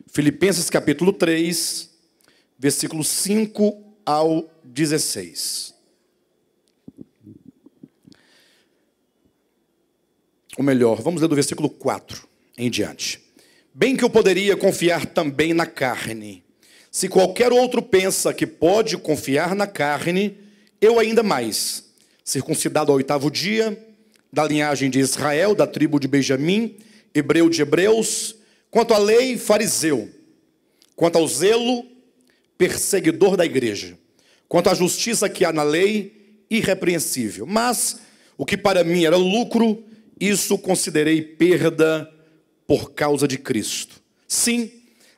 Filipenses capítulo 3, versículos 5 ao 16. Ou melhor, vamos ler do versículo 4 em diante. Bem que eu poderia confiar também na carne. Se qualquer outro pensa que pode confiar na carne, eu ainda mais. Circuncidado ao 8º dia, da linhagem de Israel, da tribo de Benjamim, hebreu de hebreus, quanto à lei, fariseu, quanto ao zelo, perseguidor da igreja, quanto à justiça que há na lei, irrepreensível. Mas o que para mim era lucro, isso considerei perda por causa de Cristo. Sim,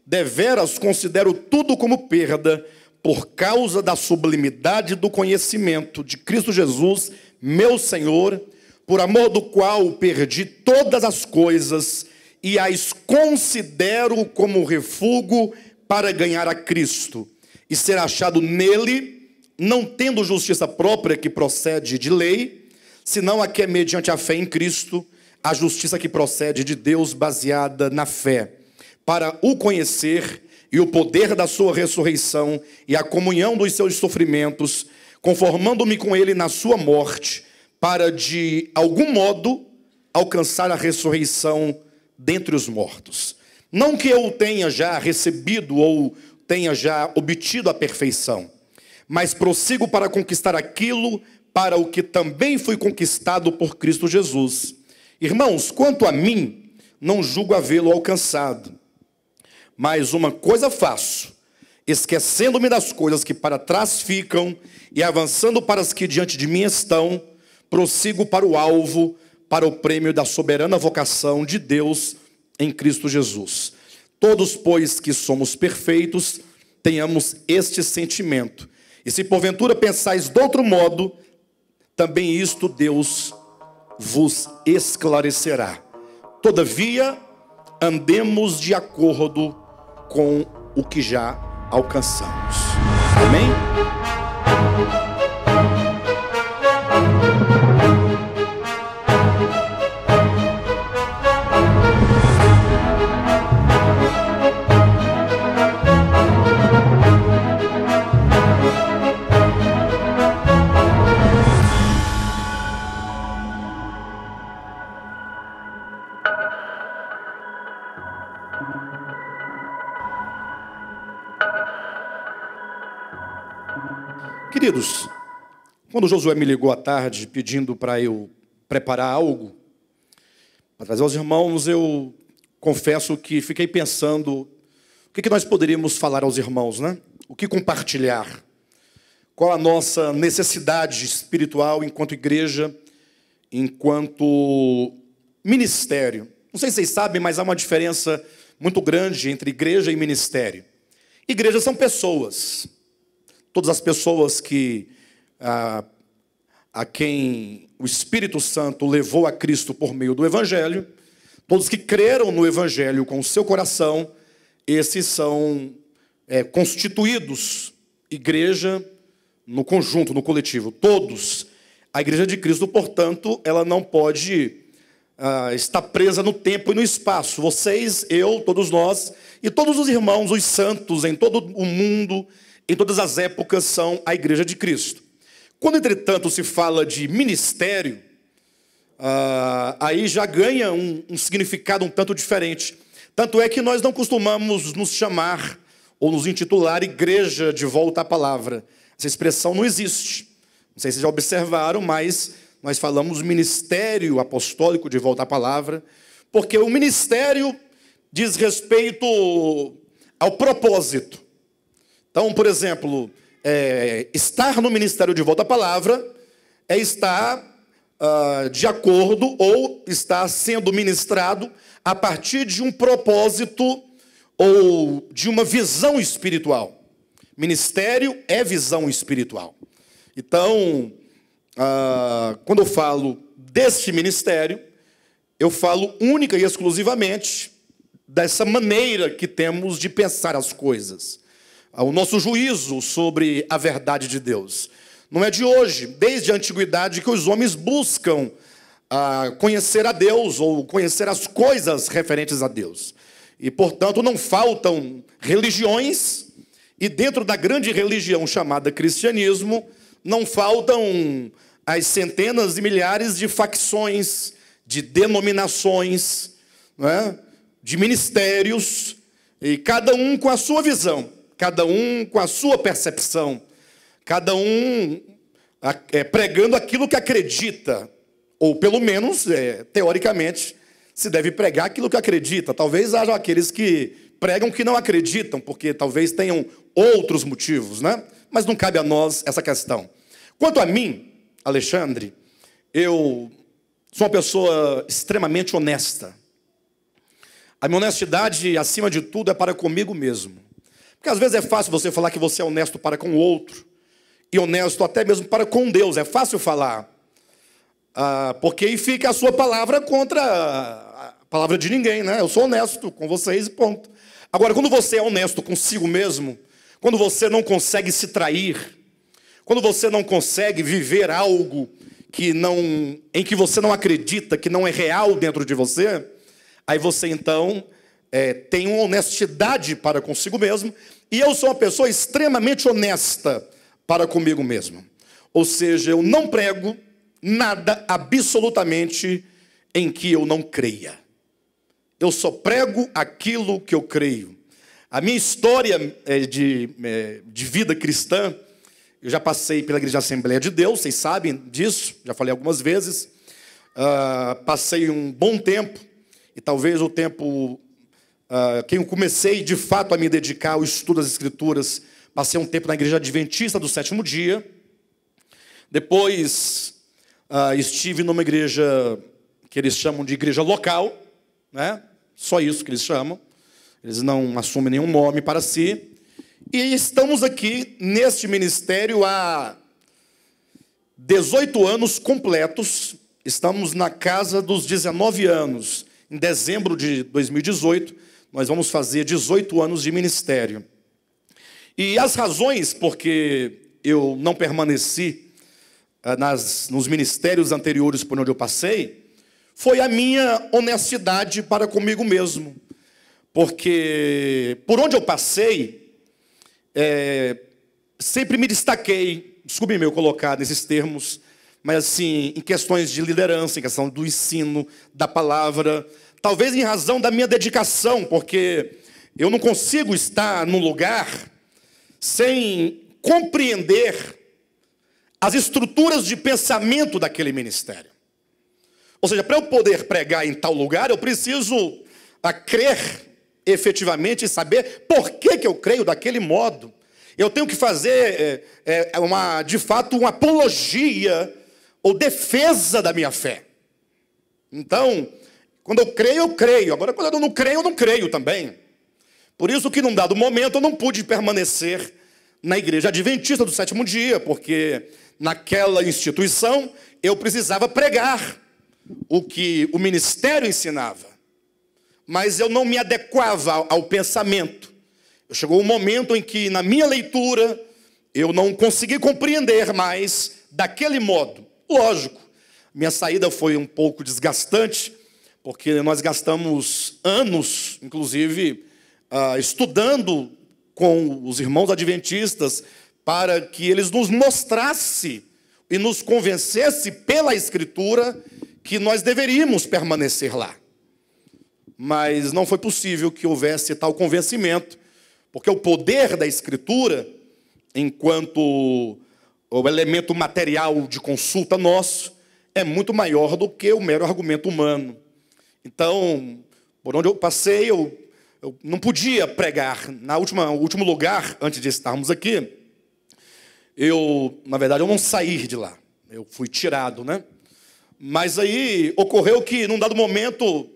deveras considero tudo como perda por causa da sublimidade do conhecimento de Cristo Jesus, meu Senhor, por amor do qual perdi todas as coisas e as considero como refúgio para ganhar a Cristo e ser achado nele, não tendo justiça própria que procede de lei, senão a que é mediante a fé em Cristo, a justiça que procede de Deus baseada na fé, para o conhecer e o poder da sua ressurreição e a comunhão dos seus sofrimentos, conformando-me com ele na sua morte, para de algum modo alcançar a ressurreição dentre os mortos. Não que eu tenha já recebido ou tenha já obtido a perfeição, mas prossigo para conquistar aquilo para o que também fui conquistado por Cristo Jesus. Irmãos, quanto a mim, não julgo havê-lo alcançado. Mas uma coisa faço, esquecendo-me das coisas que para trás ficam e avançando para as que diante de mim estão, prossigo para o alvo, para o prêmio da soberana vocação de Deus em Cristo Jesus. Todos, pois, que somos perfeitos, tenhamos este sentimento. E se porventura pensais de outro modo, também isto Deus vos esclarecerá. Todavia, andemos de acordo com o que já alcançamos. Amém? Queridos, quando Josué me ligou à tarde pedindo para eu preparar algo para trazer aos irmãos, eu confesso que fiquei pensando o que nós poderíamos falar aos irmãos, né? O que compartilhar? Qual a nossa necessidade espiritual enquanto igreja, enquanto ministério? Não sei se vocês sabem, mas há uma diferença muito grande entre igreja e ministério. Igreja são pessoas. Todas as pessoas a quem o Espírito Santo levou a Cristo por meio do Evangelho, todos que creram no Evangelho com o seu coração, esses são constituídos igreja no conjunto, no coletivo. Todos. A igreja de Cristo, portanto, ela não pode estar presa no tempo e no espaço. Vocês, eu, todos nós e todos os irmãos, os santos em todo o mundo, em todas as épocas, são a igreja de Cristo. Quando, entretanto, se fala de ministério, aí já ganha um significado um tanto diferente. Tanto é que nós não costumamos nos chamar ou nos intitular igreja de volta à palavra. Essa expressão não existe. Não sei se vocês já observaram, mas nós falamos ministério apostólico de volta à palavra, porque o ministério diz respeito ao propósito. Então, por exemplo, estar no ministério de volta à palavra é estar de acordo ou estar sendo ministrado a partir de um propósito ou de uma visão espiritual. Ministério é visão espiritual. Então, quando eu falo deste ministério, eu falo única e exclusivamente dessa maneira que temos de pensar as coisas. O nosso juízo sobre a verdade de Deus. Não é de hoje, desde a antiguidade, que os homens buscam conhecer a Deus ou conhecer as coisas referentes a Deus. E, portanto, não faltam religiões, e dentro da grande religião chamada cristianismo, não faltam as centenas e milhares de facções, de denominações, não é? De ministérios, e cada um com a sua visão, cada um com a sua percepção, cada um pregando aquilo que acredita, ou pelo menos, teoricamente, se deve pregar aquilo que acredita. Talvez haja aqueles que pregam que não acreditam, porque talvez tenham outros motivos, né? Mas não cabe a nós essa questão. Quanto a mim, Alexandre, eu sou uma pessoa extremamente honesta. A minha honestidade, acima de tudo, é para comigo mesmo. Porque às vezes é fácil você falar que você é honesto para com o outro, e honesto até mesmo para com Deus. É fácil falar, porque aí fica a sua palavra contra a palavra de ninguém, né? Eu sou honesto com vocês e ponto. Agora, quando você é honesto consigo mesmo, quando você não consegue se trair, quando você não consegue viver algo em que você não acredita, que não é real dentro de você, aí você então tem uma honestidade para consigo mesmo, e eu sou uma pessoa extremamente honesta para comigo mesmo. Ou seja, eu não prego nada absolutamente em que eu não creia. Eu só prego aquilo que eu creio. A minha história de vida cristã, eu já passei pela Igreja Assembleia de Deus, vocês sabem disso, já falei algumas vezes. Passei um bom tempo, e talvez o tempo que eu comecei de fato a me dedicar ao estudo das Escrituras, passei um tempo na Igreja Adventista do Sétimo Dia. Depois estive numa igreja que eles chamam de igreja local, né? Só isso que eles chamam. Eles não assumem nenhum nome para si. E estamos aqui neste ministério há 18 anos completos. Estamos na casa dos 19 anos. Em dezembro de 2018, nós vamos fazer 18 anos de ministério. E as razões porque eu não permaneci nos ministérios anteriores por onde eu passei, foi a minha honestidade para comigo mesmo. Porque por onde eu passei, sempre me destaquei, desculpe-me eu colocar nesses termos, mas assim, em questões de liderança, em questão do ensino, da palavra, talvez em razão da minha dedicação, porque eu não consigo estar num lugar sem compreender as estruturas de pensamento daquele ministério. Ou seja, para eu poder pregar em tal lugar, eu preciso crer efetivamente e saber por que eu creio daquele modo. Eu tenho que fazer, de fato, uma apologia ou defesa da minha fé. Então, quando eu creio, eu creio. Agora, quando eu não creio também. Por isso que, num dado momento, eu não pude permanecer na Igreja Adventista do Sétimo Dia, porque naquela instituição eu precisava pregar o que o ministério ensinava. Mas eu não me adequava ao pensamento. Chegou um momento em que, na minha leitura, eu não consegui compreender mais daquele modo. Lógico, minha saída foi um pouco desgastante, porque nós gastamos anos, inclusive, estudando com os irmãos adventistas, para que eles nos mostrassem e nos convencessem pela Escritura que nós deveríamos permanecer lá. Mas não foi possível que houvesse tal convencimento, porque o poder da Escritura, enquanto o elemento material de consulta nosso, é muito maior do que o mero argumento humano. Então, por onde eu passei, eu não podia pregar. No último lugar, antes de estarmos aqui, na verdade, eu não saí de lá. Eu fui tirado, né? Mas aí ocorreu que, num dado momento,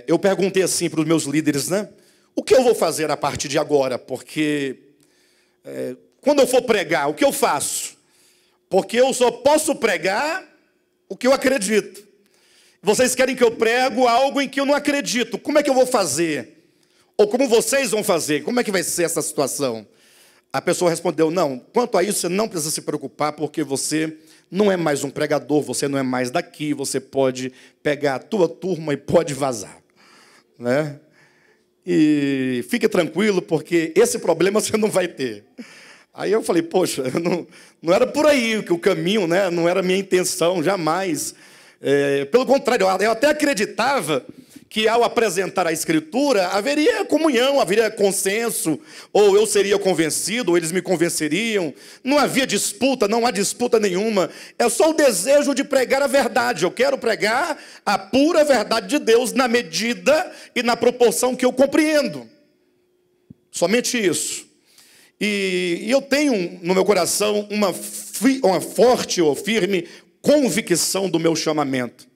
eu perguntei assim para os meus líderes, né? O que eu vou fazer a partir de agora? Porque quando eu for pregar, o que eu faço? Porque eu só posso pregar o que eu acredito. Vocês querem que eu prego algo em que eu não acredito. Como é que eu vou fazer? Ou como vocês vão fazer? Como é que vai ser essa situação? A pessoa respondeu, não, quanto a isso você não precisa se preocupar, porque você não é mais um pregador, você não é mais daqui, você pode pegar a tua turma e pode vazar. Né? e fique tranquilo, porque esse problema você não vai ter. Aí eu falei, poxa, não era por aí que o caminho, né? Não era a minha intenção, jamais. Pelo contrário, eu até acreditava que ao apresentar a Escritura, haveria comunhão, haveria consenso, ou eu seria convencido, ou eles me convenceriam. Não havia disputa, não há disputa nenhuma. É só o desejo de pregar a verdade. Eu quero pregar a pura verdade de Deus na medida e na proporção que eu compreendo. Somente isso. E eu tenho no meu coração uma forte ou firme convicção do meu chamamento.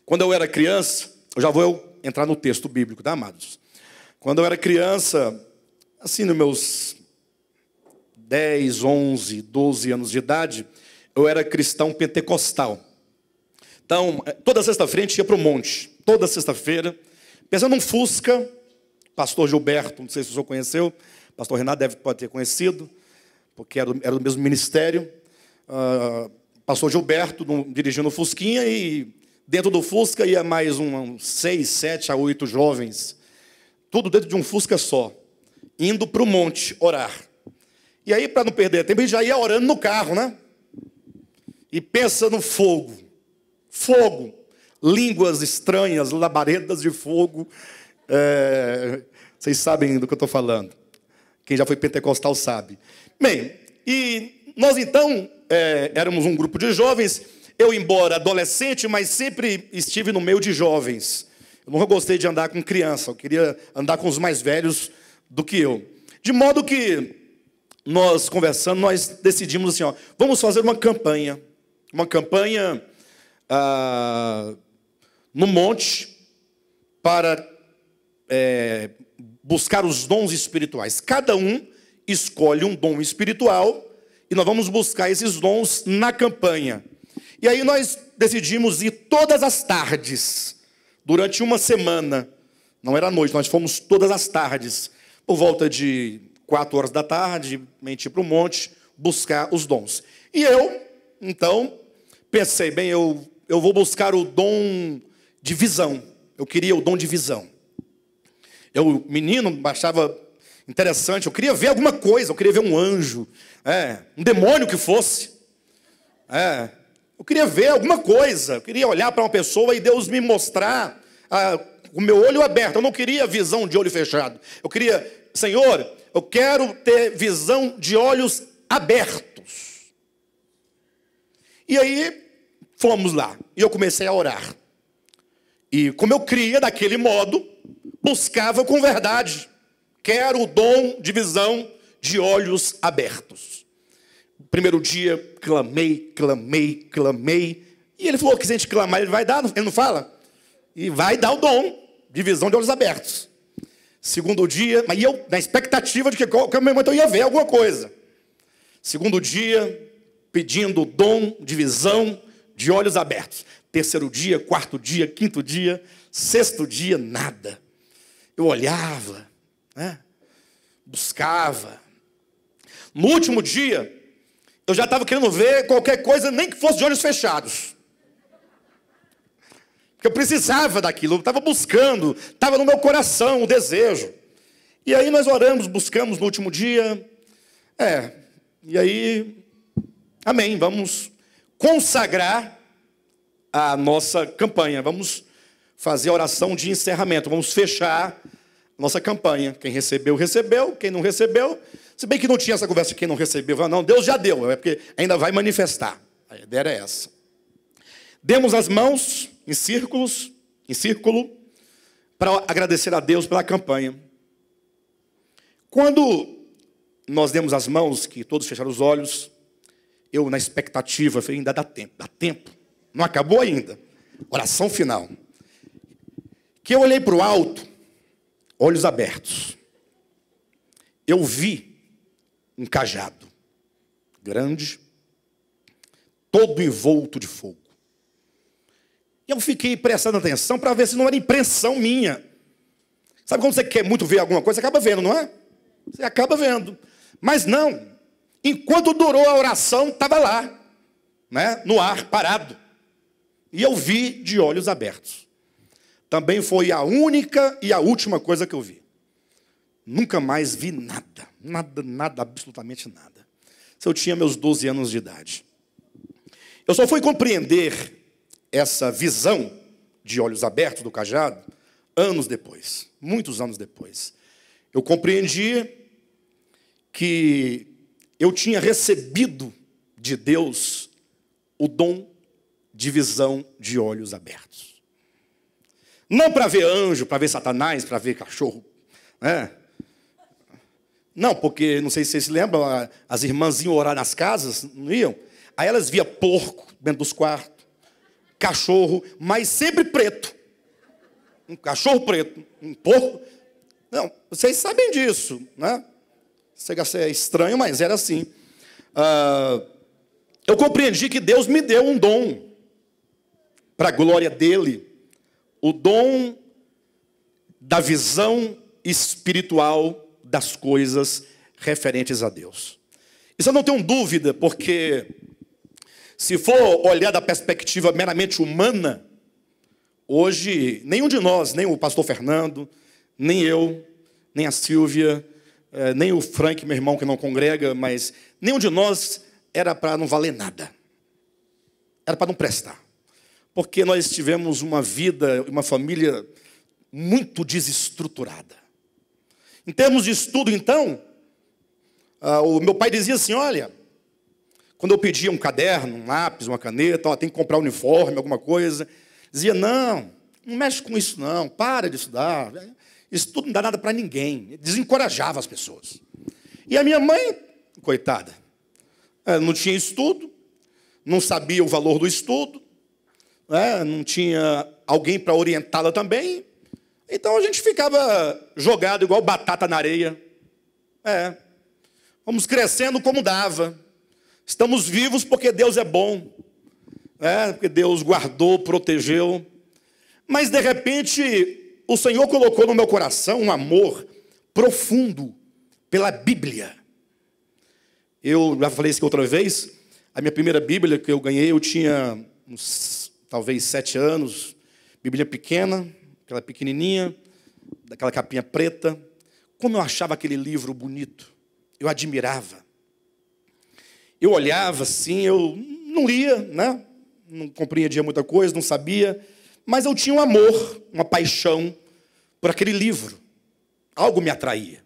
Quando eu era criança, eu já vou entrar no texto bíblico, tá, amados? Quando eu era criança, assim, nos meus 10, 11, 12 anos de idade, eu era cristão pentecostal. Então, toda sexta-feira a gente ia para o monte. Toda sexta-feira, pensando num Fusca, pastor Gilberto, não sei se o senhor conheceu, pastor Renato pode ter conhecido, porque era do mesmo ministério. Pastor Gilberto dirigindo o Fusquinha e dentro do Fusca ia mais uns 6, 7 a 8 jovens. Tudo dentro de um Fusca só. Indo para o monte orar. E aí, para não perder tempo, a gente já ia orando no carro, né? E pensa no fogo. Fogo. Línguas estranhas, labaredas de fogo. Vocês sabem do que eu estou falando. Quem já foi pentecostal sabe. Bem, e nós então éramos um grupo de jovens. Eu, embora adolescente, mas sempre estive no meio de jovens. Eu nunca gostei de andar com criança. Eu queria andar com os mais velhos do que eu. De modo que nós conversando, nós decidimos assim, vamos fazer uma campanha. Uma campanha no monte para buscar os dons espirituais. Cada um escolhe um dom espiritual e nós vamos buscar esses dons na campanha. E aí nós decidimos ir todas as tardes, durante uma semana. Não era à noite, nós fomos todas as tardes, por volta de 4 horas da tarde, a gente ia para o monte buscar os dons. E eu, então, pensei, bem, eu vou buscar o dom de visão. Eu queria o dom de visão. Eu, menino, achava interessante, eu queria ver alguma coisa, eu queria ver um anjo, um demônio que fosse. Eu queria ver alguma coisa, eu queria olhar para uma pessoa e Deus me mostrar com o meu olho aberto. Eu não queria visão de olho fechado. Eu queria, Senhor, eu quero ter visão de olhos abertos. E aí, fomos lá. E eu comecei a orar. E como eu cria daquele modo, buscava com verdade. Quero o dom de visão de olhos abertos. Primeiro dia, clamei. E ele falou que se a gente clamar, ele vai dar, ele não fala? E vai dar o dom de visão de olhos abertos. Segundo dia, mas eu na expectativa de que qualquer momento eu ia ver alguma coisa. Segundo dia, pedindo o dom de visão de olhos abertos. Terceiro dia, quarto dia, quinto dia, sexto dia, nada. Eu olhava, buscava. No último dia, eu já estava querendo ver qualquer coisa, nem que fosse de olhos fechados. Porque eu precisava daquilo, eu estava buscando, estava no meu coração o desejo. E aí nós oramos, buscamos no último dia. E aí, amém, vamos consagrar a nossa campanha. Vamos fazer a oração de encerramento, vamos fechar a nossa campanha. Quem recebeu, recebeu, quem não recebeu... Se bem que não tinha essa conversa de quem não recebeu, não, Deus já deu, é porque ainda vai manifestar. A ideia era essa. Demos as mãos em círculo, para agradecer a Deus pela campanha. Quando nós demos as mãos, que todos fecharam os olhos, eu na expectativa, falei, ainda dá tempo, não acabou ainda. Oração final. Que eu olhei para o alto, olhos abertos. Eu vi um cajado grande, todo envolto de fogo. E eu fiquei prestando atenção para ver se não era impressão minha. Sabe quando você quer muito ver alguma coisa, você acaba vendo, não é? Você acaba vendo. Mas não. Enquanto durou a oração, estava lá, no ar, parado. E eu vi de olhos abertos. também foi a única e a última coisa que eu vi. Nunca mais vi nada, nada, absolutamente nada. Eu tinha meus 12 anos de idade. Eu só fui compreender essa visão de olhos abertos do cajado anos depois, muitos anos depois. Eu compreendi que eu tinha recebido de Deus o dom de visão de olhos abertos. Não para ver anjo, para ver Satanás, para ver cachorro, né? Não, porque, não sei se vocês se lembram, as irmãs iam orar nas casas, não iam? Aí elas via porco dentro dos quartos, cachorro, mas sempre preto. Um cachorro preto, um porco. Não, vocês sabem disso, né? Chega a ser estranho, mas era assim. Eu compreendi que Deus me deu um dom, para a glória dele, o dom da visão espiritual das coisas referentes a Deus. Isso eu não tenho dúvida, porque se for olhar da perspectiva meramente humana, hoje nenhum de nós, nem o pastor Fernando, nem eu, nem a Silvia, nem o Frank, meu irmão que não congrega, mas nenhum de nós era para não valer nada. Era para não prestar. Porque nós tivemos uma vida, uma família muito desestruturada. Em termos de estudo, então, o meu pai dizia assim, olha, quando eu pedia um caderno, um lápis, uma caneta, tem que comprar um uniforme, alguma coisa, dizia, não mexe com isso não, para de estudar, estudo não dá nada para ninguém, desencorajava as pessoas. E a minha mãe, coitada, não tinha estudo, não sabia o valor do estudo, não tinha alguém para orientá-la também. Então a gente ficava jogado igual batata na areia. Vamos crescendo como dava. Estamos vivos porque Deus é bom. Porque Deus guardou, protegeu. Mas de repente o Senhor colocou no meu coração um amor profundo pela Bíblia. Eu já falei isso outra vez. A minha primeira Bíblia que eu ganhei, eu tinha talvez 7 anos. Bíblia pequena. Aquela pequenininha, daquela capinha preta. Como eu achava aquele livro bonito. Eu admirava. Eu olhava assim, eu não lia, né? Não compreendia muita coisa, não sabia. Mas eu tinha um amor, uma paixão por aquele livro. Algo me atraía.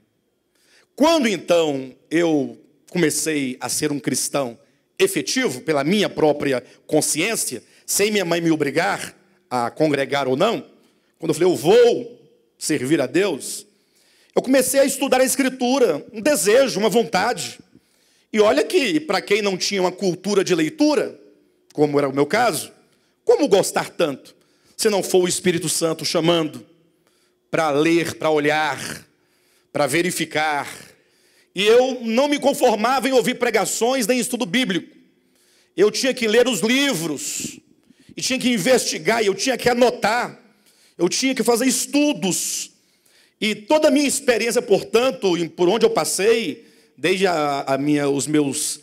Quando então eu comecei a ser um cristão efetivo, pela minha própria consciência, sem minha mãe me obrigar a congregar ou não, quando eu falei, eu vou servir a Deus, eu comecei a estudar a Escritura, um desejo, uma vontade. E olha que, para quem não tinha uma cultura de leitura, como era o meu caso, como gostar tanto, se não for o Espírito Santo chamando para ler, para olhar, para verificar. E eu não me conformava em ouvir pregações nem estudo bíblico. Eu tinha que ler os livros, e tinha que investigar, e eu tinha que anotar. Eu tinha que fazer estudos. E toda a minha experiência, portanto, por onde eu passei, desde os meus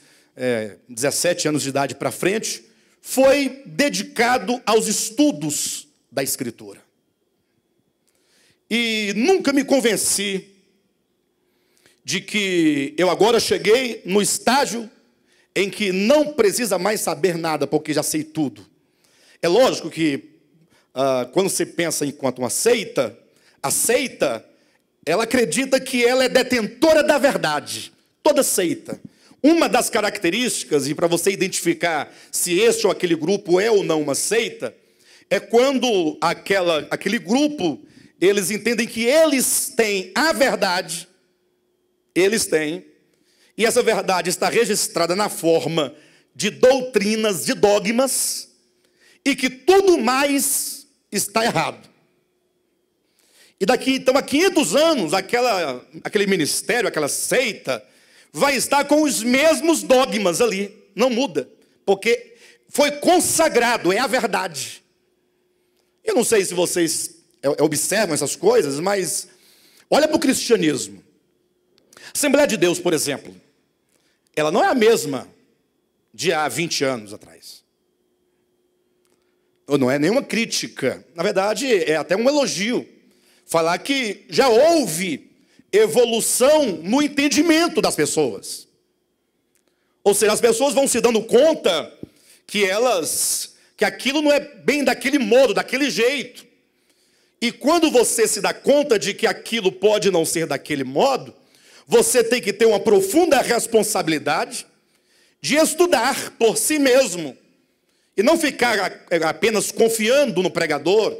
17 anos de idade para frente, foi dedicado aos estudos da Escritura. E nunca me convenci de que eu agora cheguei no estágio em que não precisa mais saber nada, porque já sei tudo. É lógico que quando você pensa enquanto uma seita, a seita, ela acredita que ela é detentora da verdade. Toda seita. Uma das características, e para você identificar se este ou aquele grupo é ou não uma seita, é quando aquele grupo, eles entendem que eles têm a verdade, eles têm, e essa verdade está registrada na forma de doutrinas, de dogmas, e que tudo mais está errado. E daqui, então, a 500 anos, aquele ministério, aquela seita, vai estar com os mesmos dogmas ali. Não muda. Porque foi consagrado, é a verdade. Eu não sei se vocês observam essas coisas, mas olha para o cristianismo. A Assembleia de Deus, por exemplo, ela não é a mesma de há 20 anos atrás. Não é nenhuma crítica. Na verdade, é até um elogio. Falar que já houve evolução no entendimento das pessoas. Ou seja, as pessoas vão se dando conta que aquilo não é bem daquele modo, daquele jeito. E quando você se dá conta de que aquilo pode não ser daquele modo, você tem que ter uma profunda responsabilidade de estudar por si mesmo. E não ficar apenas confiando no pregador.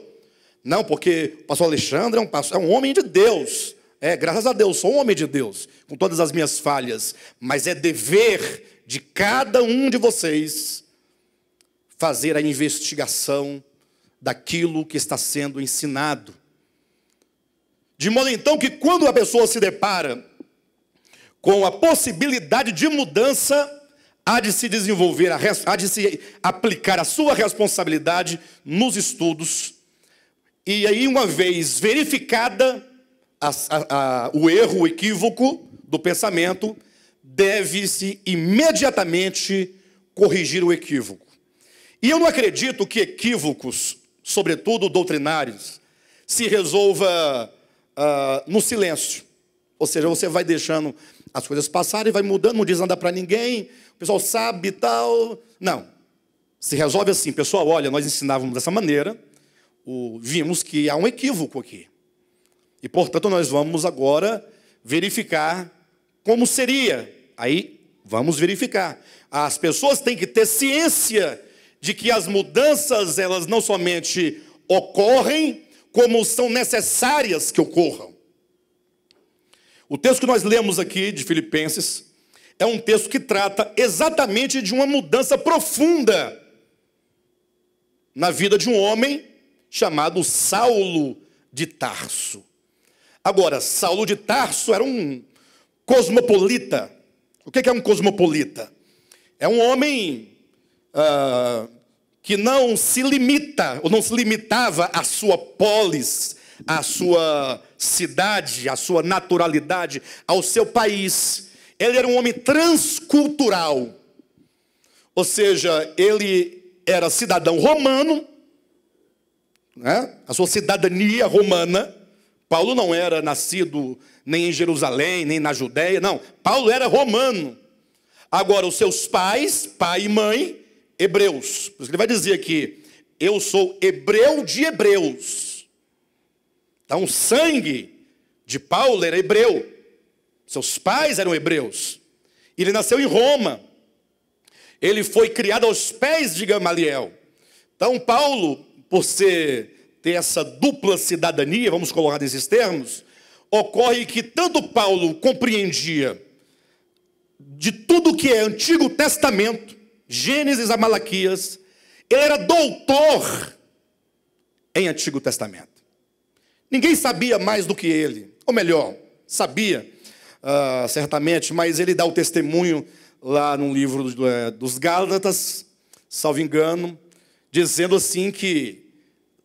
Não, porque o pastor Alexandre é um homem de Deus. Graças a Deus, sou um homem de Deus, com todas as minhas falhas. Mas é dever de cada um de vocês fazer a investigação daquilo que está sendo ensinado. De modo então que quando a pessoa se depara com a possibilidade de mudança, há de se desenvolver, há de se aplicar a sua responsabilidade nos estudos. E aí, uma vez verificada o erro, o equívoco do pensamento, deve-se imediatamente corrigir o equívoco. E eu não acredito que equívocos, sobretudo doutrinários, se resolva no silêncio. Ou seja, você vai deixando as coisas passarem, vai mudando, não diz nada para ninguém, o pessoal sabe e tal. Não. Se resolve assim, pessoal, olha, nós ensinávamos dessa maneira, vimos que há um equívoco aqui. E, portanto, nós vamos agora verificar como seria. Aí, vamos verificar. As pessoas têm que ter ciência de que as mudanças, elas não somente ocorrem, como são necessárias que ocorram. O texto que nós lemos aqui, de Filipenses, é um texto que trata exatamente de uma mudança profunda na vida de um homem chamado Saulo de Tarso. Agora, Saulo de Tarso era um cosmopolita. O que é um cosmopolita? É um homem que não se limita, ou não se limitava à sua polis, à sua cidade, à sua naturalidade, ao seu país. Ele era um homem transcultural. Ou seja, ele era cidadão romano, né? A sua cidadania romana. Paulo não era nascido nem em Jerusalém, nem na Judéia, não. Paulo era romano. Agora, os seus pais, pai e mãe, hebreus. Por isso que ele vai dizer aqui, eu sou hebreu de hebreus. Então, o sangue de Paulo era hebreu. Seus pais eram hebreus. Ele nasceu em Roma. Ele foi criado aos pés de Gamaliel. Então, Paulo, por ter essa dupla cidadania, vamos colocar nesses termos, ocorre que tanto Paulo compreendia de tudo que é Antigo Testamento, Gênesis a Malaquias, ele era doutor em Antigo Testamento. Ninguém sabia mais do que ele, ou melhor, sabia certamente, mas ele dá o testemunho lá no livro dos Gálatas, salvo engano, dizendo assim que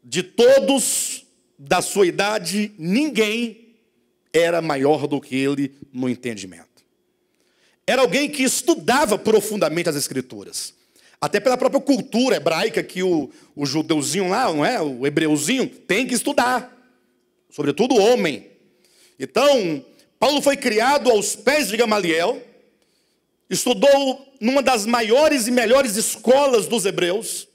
de todos da sua idade, ninguém era maior do que ele no entendimento. Era alguém que estudava profundamente as Escrituras. Até pela própria cultura hebraica, que o judeuzinho lá, não é? O hebreuzinho, tem que estudar. Sobretudo o homem. Então, Paulo foi criado aos pés de Gamaliel, estudou numa das maiores e melhores escolas dos hebreus,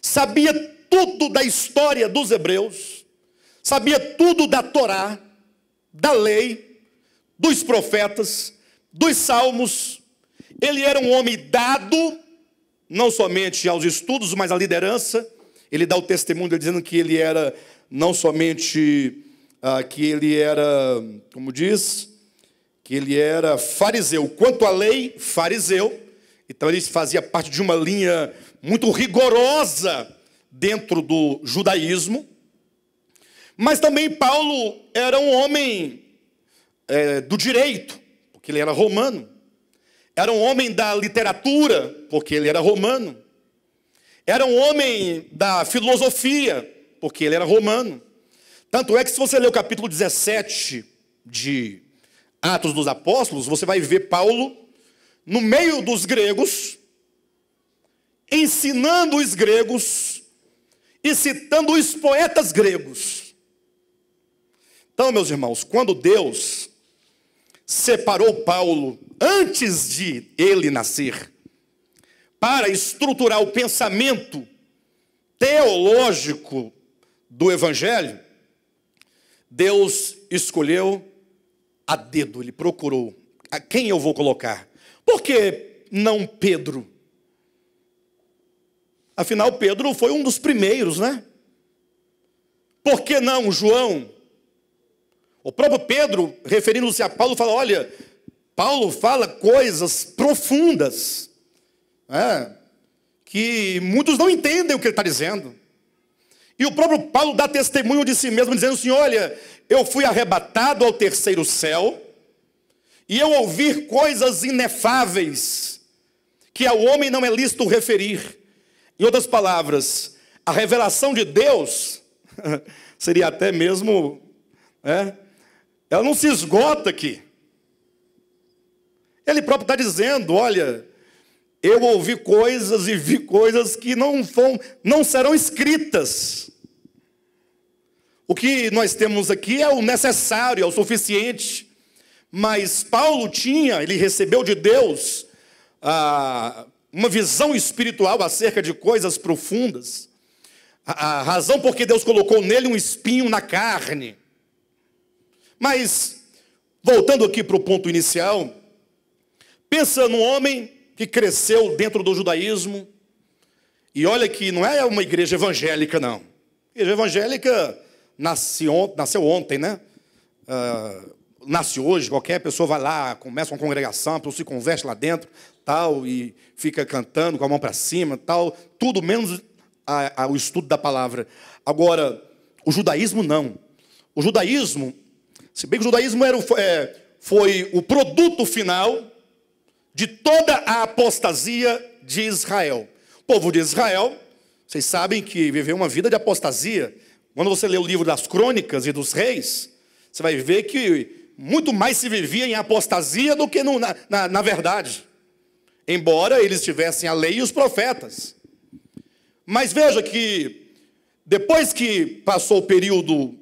sabia tudo da história dos hebreus, sabia tudo da Torá, da lei, dos profetas, dos salmos. Ele era um homem dado, não somente aos estudos, mas à liderança. Ele dá o testemunho dizendo que ele era, não somente, que ele era, como diz, que ele era fariseu. Quanto à lei, fariseu. Então ele fazia parte de uma linha muito rigorosa dentro do judaísmo. Mas também Paulo era um homem do direito, porque ele era romano. Era um homem da literatura, porque ele era romano. Era um homem da filosofia, porque ele era romano. Tanto é que se você ler o capítulo 17 de Atos dos Apóstolos, você vai ver Paulo no meio dos gregos, ensinando os gregos e citando os poetas gregos. Então, meus irmãos, quando Deus separou Paulo antes de ele nascer, para estruturar o pensamento teológico do Evangelho, Deus escolheu a dedo, ele procurou a quem eu vou colocar. Por que não Pedro? Afinal, Pedro foi um dos primeiros, né? Por que não João? O próprio Pedro, referindo-se a Paulo, fala, olha, Paulo fala coisas profundas, que muitos não entendem o que ele está dizendo. E o próprio Paulo dá testemunho de si mesmo, dizendo assim, olha, eu fui arrebatado ao terceiro céu, e eu ouvi coisas inefáveis, que ao homem não é lícito referir. Em outras palavras, a revelação de Deus, seria até mesmo, ela não se esgota aqui. Ele próprio está dizendo, olha, eu ouvi coisas e vi coisas que não serão escritas. O que nós temos aqui é o necessário, é o suficiente. Mas Paulo ele recebeu de Deus uma visão espiritual acerca de coisas profundas. A razão por que Deus colocou nele um espinho na carne. Mas, voltando aqui para o ponto inicial, pensa num homem que cresceu dentro do judaísmo, e olha que não é uma igreja evangélica, não. A igreja evangélica nasceu ontem, né? Nasce hoje, qualquer pessoa vai lá, começa uma congregação, a pessoa se converte lá dentro, tal, e fica cantando com a mão para cima, tal, tudo menos o estudo da palavra. Agora, o judaísmo não. O judaísmo, se bem que o judaísmo foi o produto final de toda a apostasia de Israel. O povo de Israel, vocês sabem que viveu uma vida de apostasia. Quando você lê o livro das Crônicas e dos Reis, você vai ver que muito mais se vivia em apostasia do que na verdade. Embora eles tivessem a lei e os profetas. Mas veja que, depois que passou o período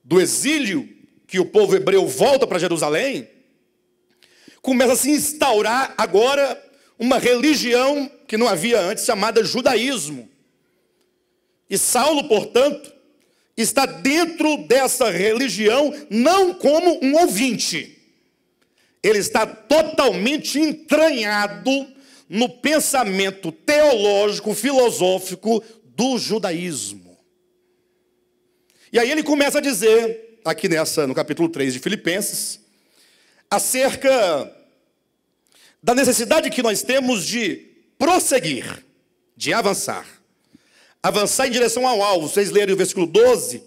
do exílio, que o povo hebreu volta para Jerusalém, começa a se instaurar agora uma religião que não havia antes, chamada judaísmo. E Saulo, portanto, está dentro dessa religião não como um ouvinte. Ele está totalmente entranhado no pensamento teológico, filosófico do judaísmo. E aí ele começa a dizer, aqui no capítulo 3 de Filipenses, acerca da necessidade que nós temos de prosseguir, de avançar. Avançar em direção ao alvo. Vocês lerem o versículo 12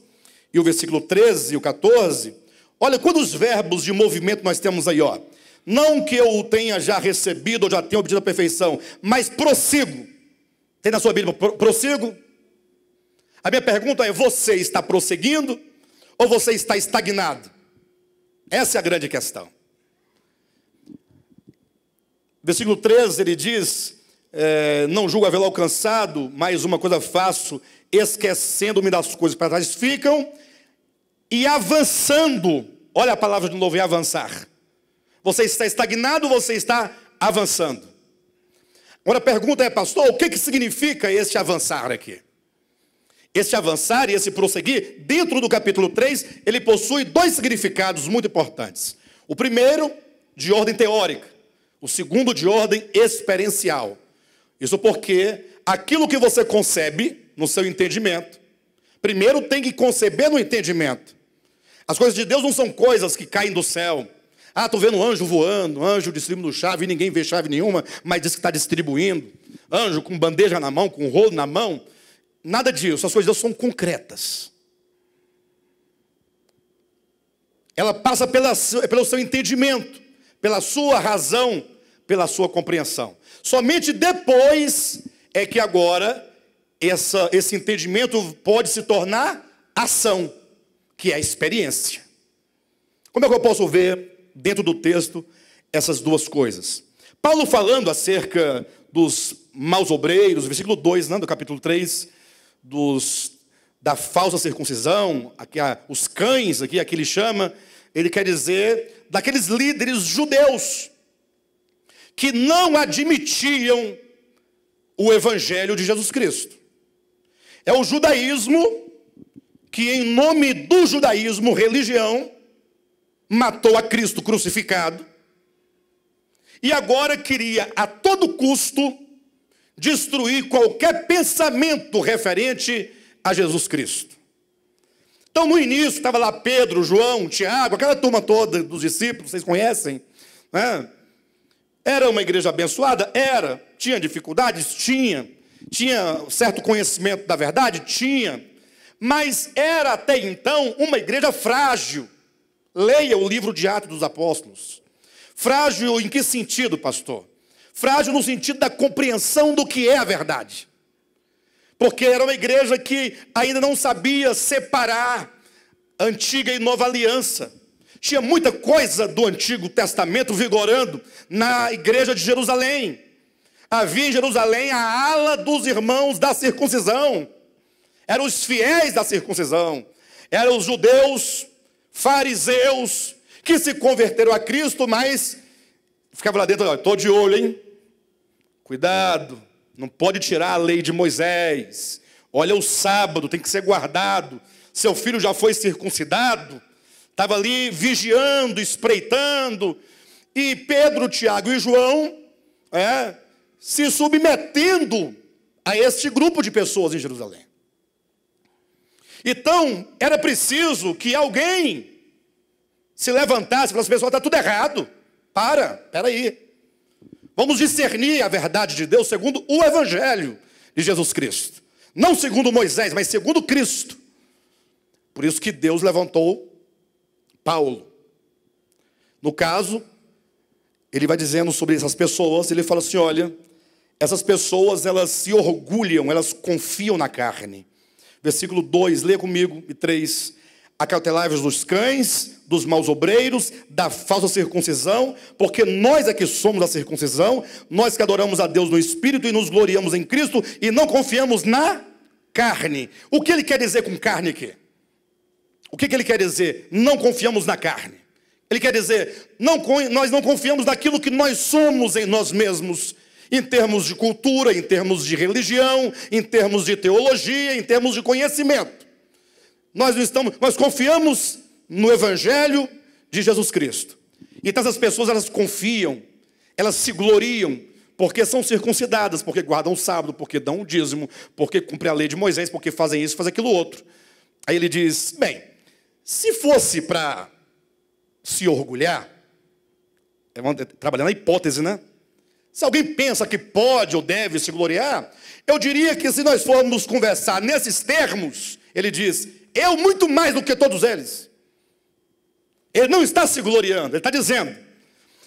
e o versículo 13 e o 14. Olha quantos verbos de movimento nós temos aí, ó. Não que eu o tenha já recebido ou já tenha obtido a perfeição, mas prossigo. Tem na sua Bíblia, prossigo? A minha pergunta é, você está prosseguindo ou você está estagnado? Essa é a grande questão. Versículo 13, ele diz, não julgo havê-lo alcançado, mas uma coisa faço, esquecendo-me das coisas para trás ficam, e avançando. Olha a palavra de novo, é avançar. Você está estagnado ou você está avançando? Agora a pergunta é, pastor, o que significa esse avançar aqui? Esse avançar e esse prosseguir, dentro do capítulo 3, ele possui dois significados muito importantes. O primeiro, de ordem teórica. O segundo, de ordem experiencial. Isso porque aquilo que você concebe no seu entendimento, primeiro tem que conceber no entendimento. As coisas de Deus não são coisas que caem do céu. Ah, estou vendo um anjo voando, anjo distribuindo chave, e ninguém vê chave nenhuma, mas diz que está distribuindo. Anjo com bandeja na mão, com rolo na mão. Nada disso, as coisas de Deus são concretas. Ela passa pelo seu entendimento, pela sua razão, pela sua compreensão. Somente depois é que agora esse entendimento pode se tornar ação, que é a experiência. Como é que eu posso ver dentro do texto essas duas coisas? Paulo falando acerca dos maus obreiros, versículo 2, do capítulo 3, da falsa circuncisão, aqui, os cães, aqui ele chama, ele quer dizer daqueles líderes judeus que não admitiam o evangelho de Jesus Cristo. É o judaísmo que, em nome do judaísmo, religião, matou a Cristo crucificado e agora queria a todo custo destruir qualquer pensamento referente a Jesus Cristo. Então, no início, estava lá Pedro, João, Tiago, aquela turma toda dos discípulos, vocês conhecem, né? Era uma igreja abençoada? Era. Tinha dificuldades? Tinha. Tinha certo conhecimento da verdade? Tinha. Mas era até então uma igreja frágil. Leia o livro de Atos dos Apóstolos. Frágil em que sentido, pastor? Frágil no sentido da compreensão do que é a verdade. Porque era uma igreja que ainda não sabia separar antiga e nova aliança. Tinha muita coisa do Antigo Testamento vigorando na igreja de Jerusalém. Havia em Jerusalém a ala dos irmãos da circuncisão. Eram os fiéis da circuncisão. Eram os judeus, fariseus, que se converteram a Cristo, mas ficava lá dentro, olha, estou de olho, hein? Cuidado, não pode tirar a lei de Moisés. Olha, o sábado tem que ser guardado. Seu filho já foi circuncidado. Estava ali vigiando, espreitando. E Pedro, Tiago e João se submetendo a este grupo de pessoas em Jerusalém. Então, era preciso que alguém se levantasse e falasse, pessoal, está tudo errado. Espera aí. Vamos discernir a verdade de Deus segundo o Evangelho de Jesus Cristo. Não segundo Moisés, mas segundo Cristo. Por isso que Deus levantou Paulo. No caso, ele vai dizendo sobre essas pessoas, ele fala assim, olha, essas pessoas, elas se orgulham, elas confiam na carne. Versículo 2, leia comigo, e 3. Acautelai-vos dos cães, dos maus obreiros, da falsa circuncisão, porque nós é que somos a circuncisão, nós que adoramos a Deus no Espírito e nos gloriamos em Cristo e não confiamos na carne. O que ele quer dizer com carne aqui? O que ele quer dizer? Não confiamos na carne. Ele quer dizer, nós não confiamos naquilo que nós somos em nós mesmos, em termos de cultura, em termos de religião, em termos de teologia, em termos de conhecimento. Nós confiamos no Evangelho de Jesus Cristo. Então essas pessoas, elas confiam, elas se gloriam, porque são circuncidadas, porque guardam o sábado, porque dão o dízimo, porque cumprem a lei de Moisés, porque fazem isso, fazem aquilo outro. Aí ele diz, bem, se fosse para se orgulhar, trabalhando na hipótese, né? Se alguém pensa que pode ou deve se gloriar, eu diria que se nós formos conversar nesses termos, ele diz, eu muito mais do que todos eles. Ele não está se gloriando, ele está dizendo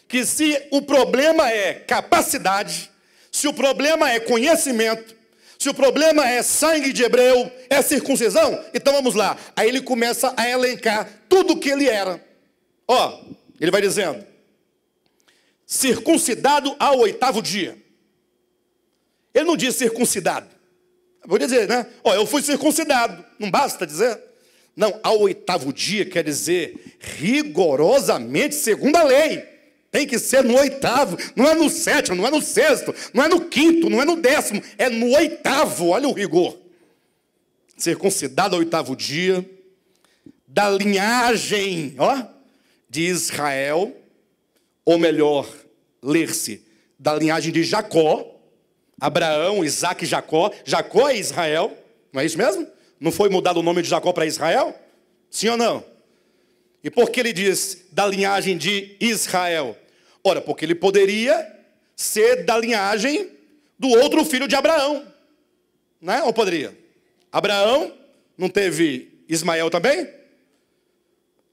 que se o problema é capacidade, se o problema é conhecimento, se o problema é sangue de hebreu, é circuncisão, então vamos lá. Aí ele começa a elencar tudo o que ele era. Ele vai dizendo, circuncidado ao 8º dia. Ele não diz circuncidado. Vou dizer, né? Eu fui circuncidado. Não basta dizer? Não, ao 8º dia quer dizer rigorosamente segundo a lei. Tem que ser no 8º, não é no 7º, não é no 6º, não é no 5º, não é no 10º, é no 8º, olha o rigor. Circuncidado ao 8º dia, da linhagem, de Israel, ou melhor, ler-se, da linhagem de Jacó, Abraão, Isaac e Jacó. Jacó é Israel, não é isso mesmo? Não foi mudado o nome de Jacó para Israel? Sim ou não? E por que ele diz da linhagem de Israel? Ora, porque ele poderia ser da linhagem do outro filho de Abraão. Né? Ou poderia? Abraão não teve Ismael também?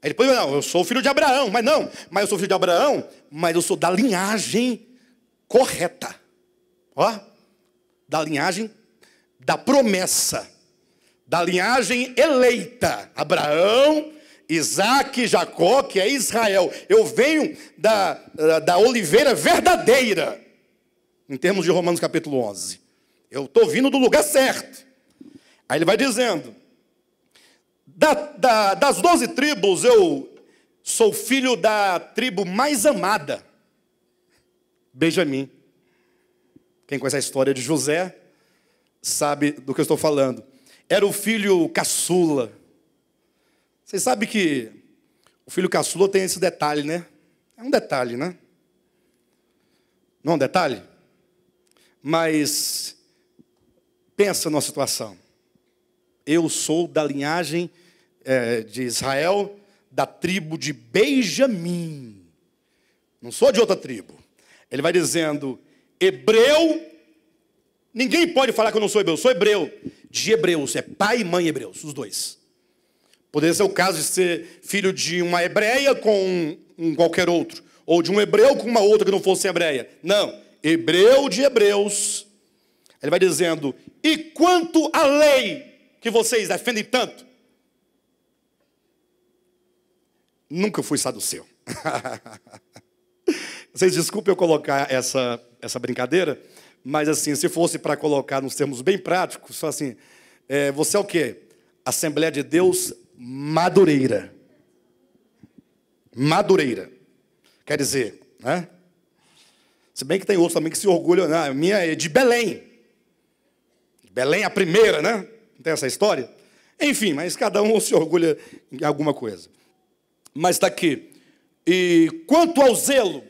Aí depois, não, eu sou filho de Abraão. Mas eu sou filho de Abraão, mas eu sou da linhagem correta. Da linhagem da promessa. Da linhagem eleita. Abraão, Isaac, Jacó, que é Israel. Eu venho da oliveira verdadeira. Em termos de Romanos capítulo 11. Eu estou vindo do lugar certo. Aí ele vai dizendo, das 12 tribos, eu sou filho da tribo mais amada, Benjamim. Quem conhece a história de José sabe do que eu estou falando. Era o filho caçula. Vocês sabem que o filho caçula tem esse detalhe, né? É um detalhe, né? Não é um detalhe? Mas pensa numa situação. Eu sou da linhagem de Israel, da tribo de Benjamim. Não sou de outra tribo. Ele vai dizendo, hebreu, ninguém pode falar que eu não sou hebreu, eu sou hebreu. De hebreus, é pai e mãe hebreus, os dois. Poderia ser o caso de ser filho de uma hebreia com um qualquer outro, ou de um hebreu com uma outra que não fosse hebreia. Não, hebreu de hebreus. Ele vai dizendo, e quanto à lei que vocês defendem tanto? Nunca fui saduceu. Vocês desculpem eu colocar essa brincadeira, mas assim, se fosse para colocar nos termos bem práticos, só assim, você é o quê? Assembleia de Deus Madureira. Madureira. Quer dizer, né? Se bem que tem outros também que se orgulham, né? A minha é de Belém. Belém a primeira, né? Não tem essa história? Enfim, mas cada um se orgulha em alguma coisa. Mas está aqui. E quanto ao zelo,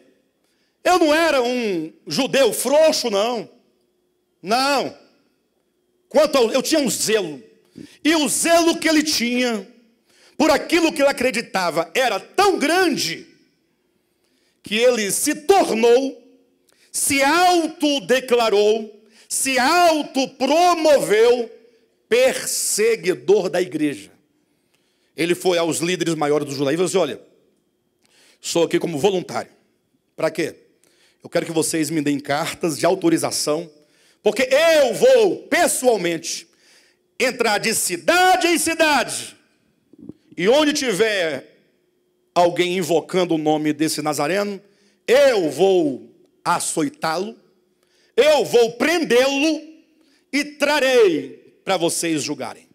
eu não era um judeu frouxo, não. Não. Eu tinha um zelo. E o zelo que ele tinha, por aquilo que ele acreditava, era tão grande, que ele se tornou, se autodeclarou, se autopromoveu perseguidor da igreja. Ele foi aos líderes maiores do judaísmo e disse, olha, sou aqui como voluntário. Para quê? Eu quero que vocês me deem cartas de autorização, porque eu vou, pessoalmente, entrar de cidade em cidade, e onde tiver alguém invocando o nome desse nazareno, eu vou açoitá-lo, eu vou prendê-lo e trarei para vocês julgarem.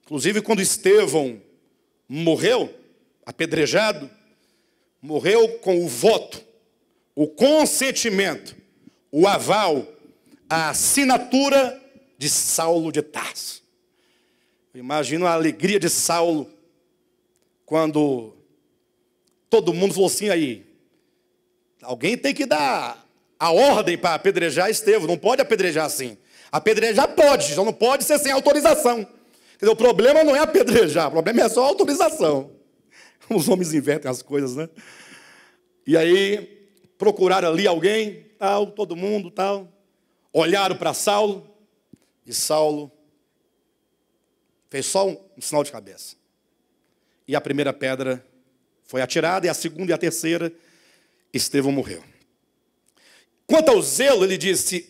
Inclusive, quando Estevão morreu, apedrejado, morreu com o voto, o consentimento, o aval, a assinatura de Saulo de Tarso. Eu imagino a alegria de Saulo quando todo mundo falou assim aí, alguém tem que dar a ordem para apedrejar Estevão, não pode apedrejar assim. Apedrejar pode, só não pode ser sem autorização. Quer dizer, o problema não é apedrejar, o problema é só a autorização. Os homens invertem as coisas, né? E aí, procuraram ali alguém, tal, todo mundo, tal. Olharam para Saulo, e Saulo fez só um sinal de cabeça. E a primeira pedra foi atirada, e a segunda e a terceira, Estevão morreu. Quanto ao zelo, ele disse,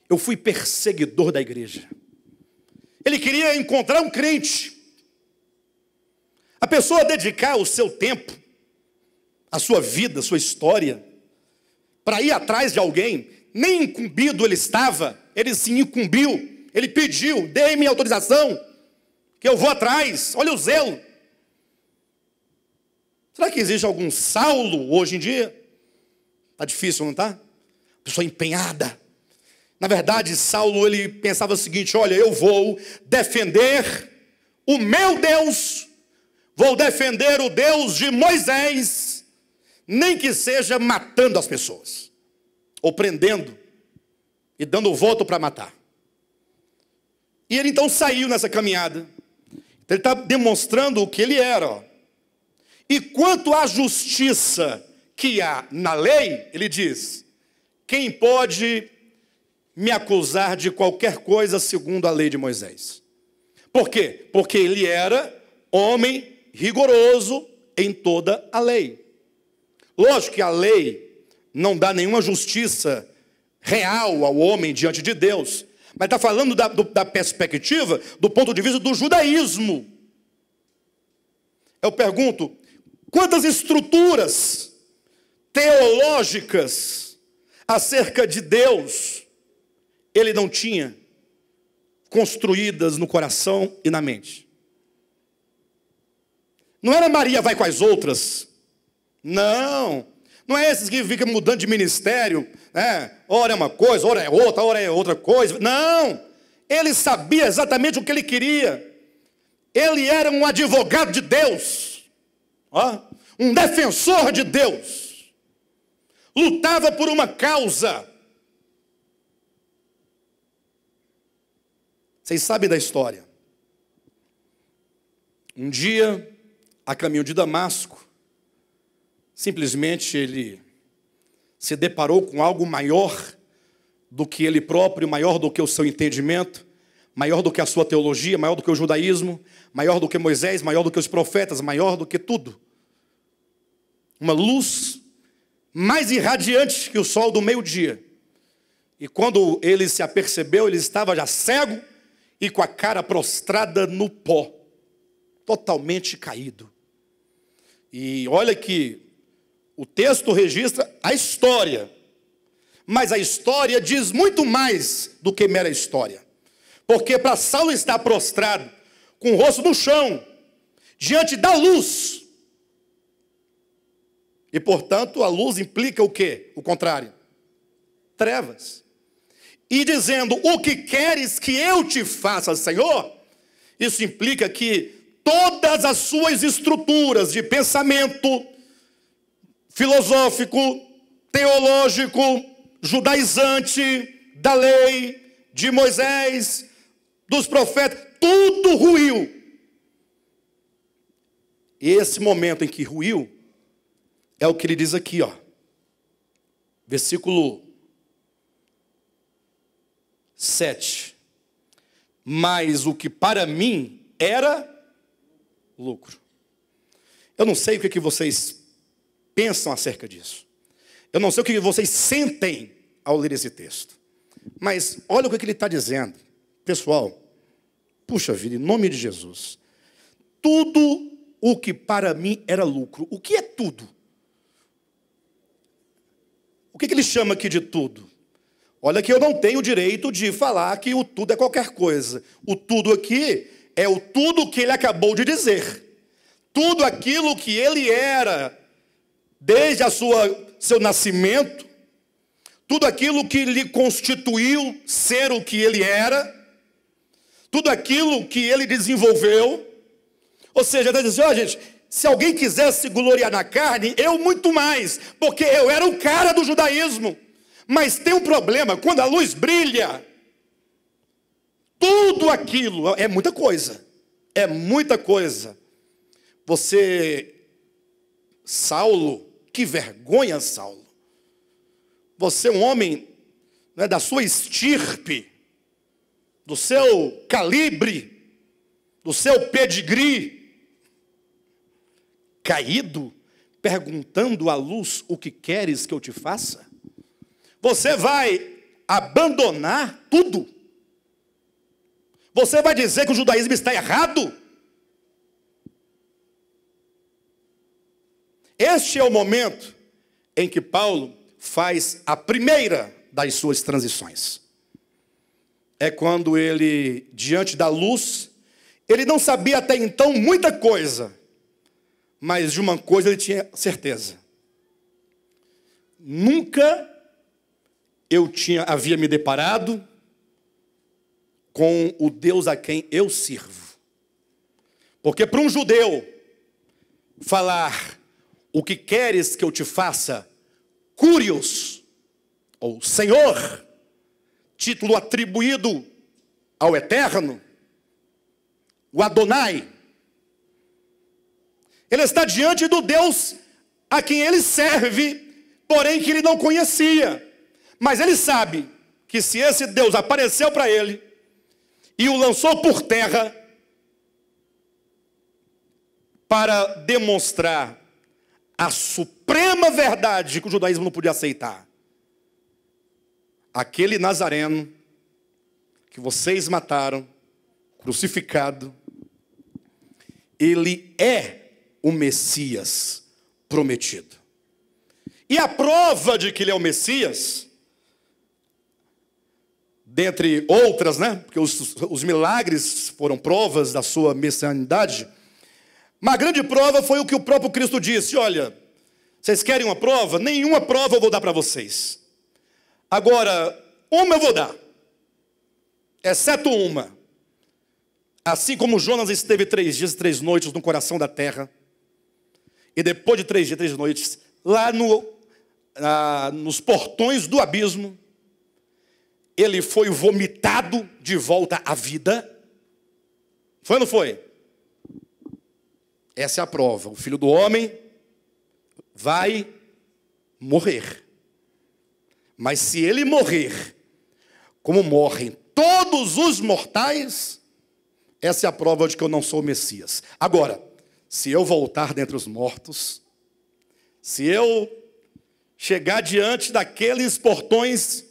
eu fui perseguidor da igreja. Ele queria encontrar um crente. A pessoa dedicar o seu tempo, a sua vida, a sua história, para ir atrás de alguém, nem incumbido ele estava, ele se incumbiu, ele pediu, dê-me autorização, que eu vou atrás, olha o zelo. Será que existe algum Saulo hoje em dia? Está difícil, não está? Pessoa empenhada. Na verdade, Saulo, ele pensava o seguinte, olha, eu vou defender o meu Deus, vou defender o Deus de Moisés, nem que seja matando as pessoas, ou prendendo, e dando o voto para matar. E ele então saiu nessa caminhada. Ele está demonstrando o que ele era. Ó. E quanto à justiça que há na lei, ele diz, quem pode me acusar de qualquer coisa segundo a lei de Moisés? Por quê? Porque ele era homem rigoroso em toda a lei. Lógico que a lei não dá nenhuma justiça real ao homem diante de Deus, mas está falando da perspectiva, do ponto de vista do judaísmo. Eu pergunto, quantas estruturas teológicas acerca de Deus ele não tinha construídas no coração e na mente. Não era Maria vai com as outras. Não. Não é esses que ficam mudando de ministério, né? Ora é uma coisa, ora é outra coisa. Não. Ele sabia exatamente o que ele queria. Ele era um advogado de Deus. Um defensor de Deus. Lutava por uma causa. Vocês sabem da história. Um dia, a caminho de Damasco, simplesmente ele se deparou com algo maior do que ele próprio, maior do que o seu entendimento, maior do que a sua teologia, maior do que o judaísmo, maior do que Moisés, maior do que os profetas, maior do que tudo. Uma luz mais irradiante que o sol do meio-dia. E quando ele se apercebeu, ele estava já cego e com a cara prostrada no pó, totalmente caído. E olha que o texto registra a história, mas a história diz muito mais do que mera história. Porque para Saulo estar prostrado, com o rosto no chão, diante da luz, e portanto a luz implica o quê? O contrário, trevas. E dizendo, o que queres que eu te faça, Senhor? Isso implica que todas as suas estruturas de pensamento filosófico, teológico, judaizante, da lei, de Moisés, dos profetas, tudo ruiu. E esse momento em que ruiu, é o que ele diz aqui, versículo 7. Mas o que para mim era lucro. Eu não sei o que vocês pensam acerca disso. Eu não sei o que vocês sentem ao ler esse texto. Mas olha o que ele está dizendo. Pessoal, puxa vida, em nome de Jesus. Tudo o que para mim era lucro. O que é tudo? O que ele chama aqui de tudo? Olha que eu não tenho o direito de falar que o tudo é qualquer coisa. O tudo aqui é o tudo que ele acabou de dizer. Tudo aquilo que ele era desde seu nascimento, tudo aquilo que lhe constituiu ser o que ele era, tudo aquilo que ele desenvolveu. Ou seja, está dizendo assim, gente, se alguém quisesse se gloriar na carne, eu muito mais, porque eu era o cara do judaísmo. Mas tem um problema, quando a luz brilha, tudo aquilo é muita coisa. É muita coisa. Saulo, que vergonha, Saulo. Você é um homem, né, da sua estirpe, do seu calibre, do seu pedigree, caído, perguntando à luz, o que queres que eu te faça? Você vai abandonar tudo? Você vai dizer que o judaísmo está errado? Este é o momento em que Paulo faz a primeira das suas transições. É quando ele, diante da luz, ele não sabia até então muita coisa, mas de uma coisa ele tinha certeza. Nunca havia me deparado com o Deus a quem eu sirvo. Porque para um judeu falar o que queres que eu te faça, Curios, ou Senhor, título atribuído ao Eterno, o Adonai, ele está diante do Deus a quem ele serve, porém que ele não conhecia. Mas ele sabe que se esse Deus apareceu para ele e o lançou por terra para demonstrar a suprema verdade que o judaísmo não podia aceitar. Aquele Nazareno que vocês mataram, crucificado, ele é o Messias prometido. E a prova de que ele é o Messias, dentre outras, né? Porque os milagres foram provas da sua messianidade. Uma grande prova foi o que o próprio Cristo disse: olha, vocês querem uma prova? Nenhuma prova eu vou dar para vocês. Agora, uma eu vou dar, exceto uma. Assim como Jonas esteve 3 dias e 3 noites no coração da terra, e depois de 3 dias e 3 noites, lá nos portões do abismo, ele foi vomitado de volta à vida. Foi ou não foi? Essa é a prova. O Filho do Homem vai morrer. Mas se ele morrer, como morrem todos os mortais, essa é a prova de que eu não sou o Messias. Agora, se eu voltar dentre os mortos, se eu chegar diante daqueles portões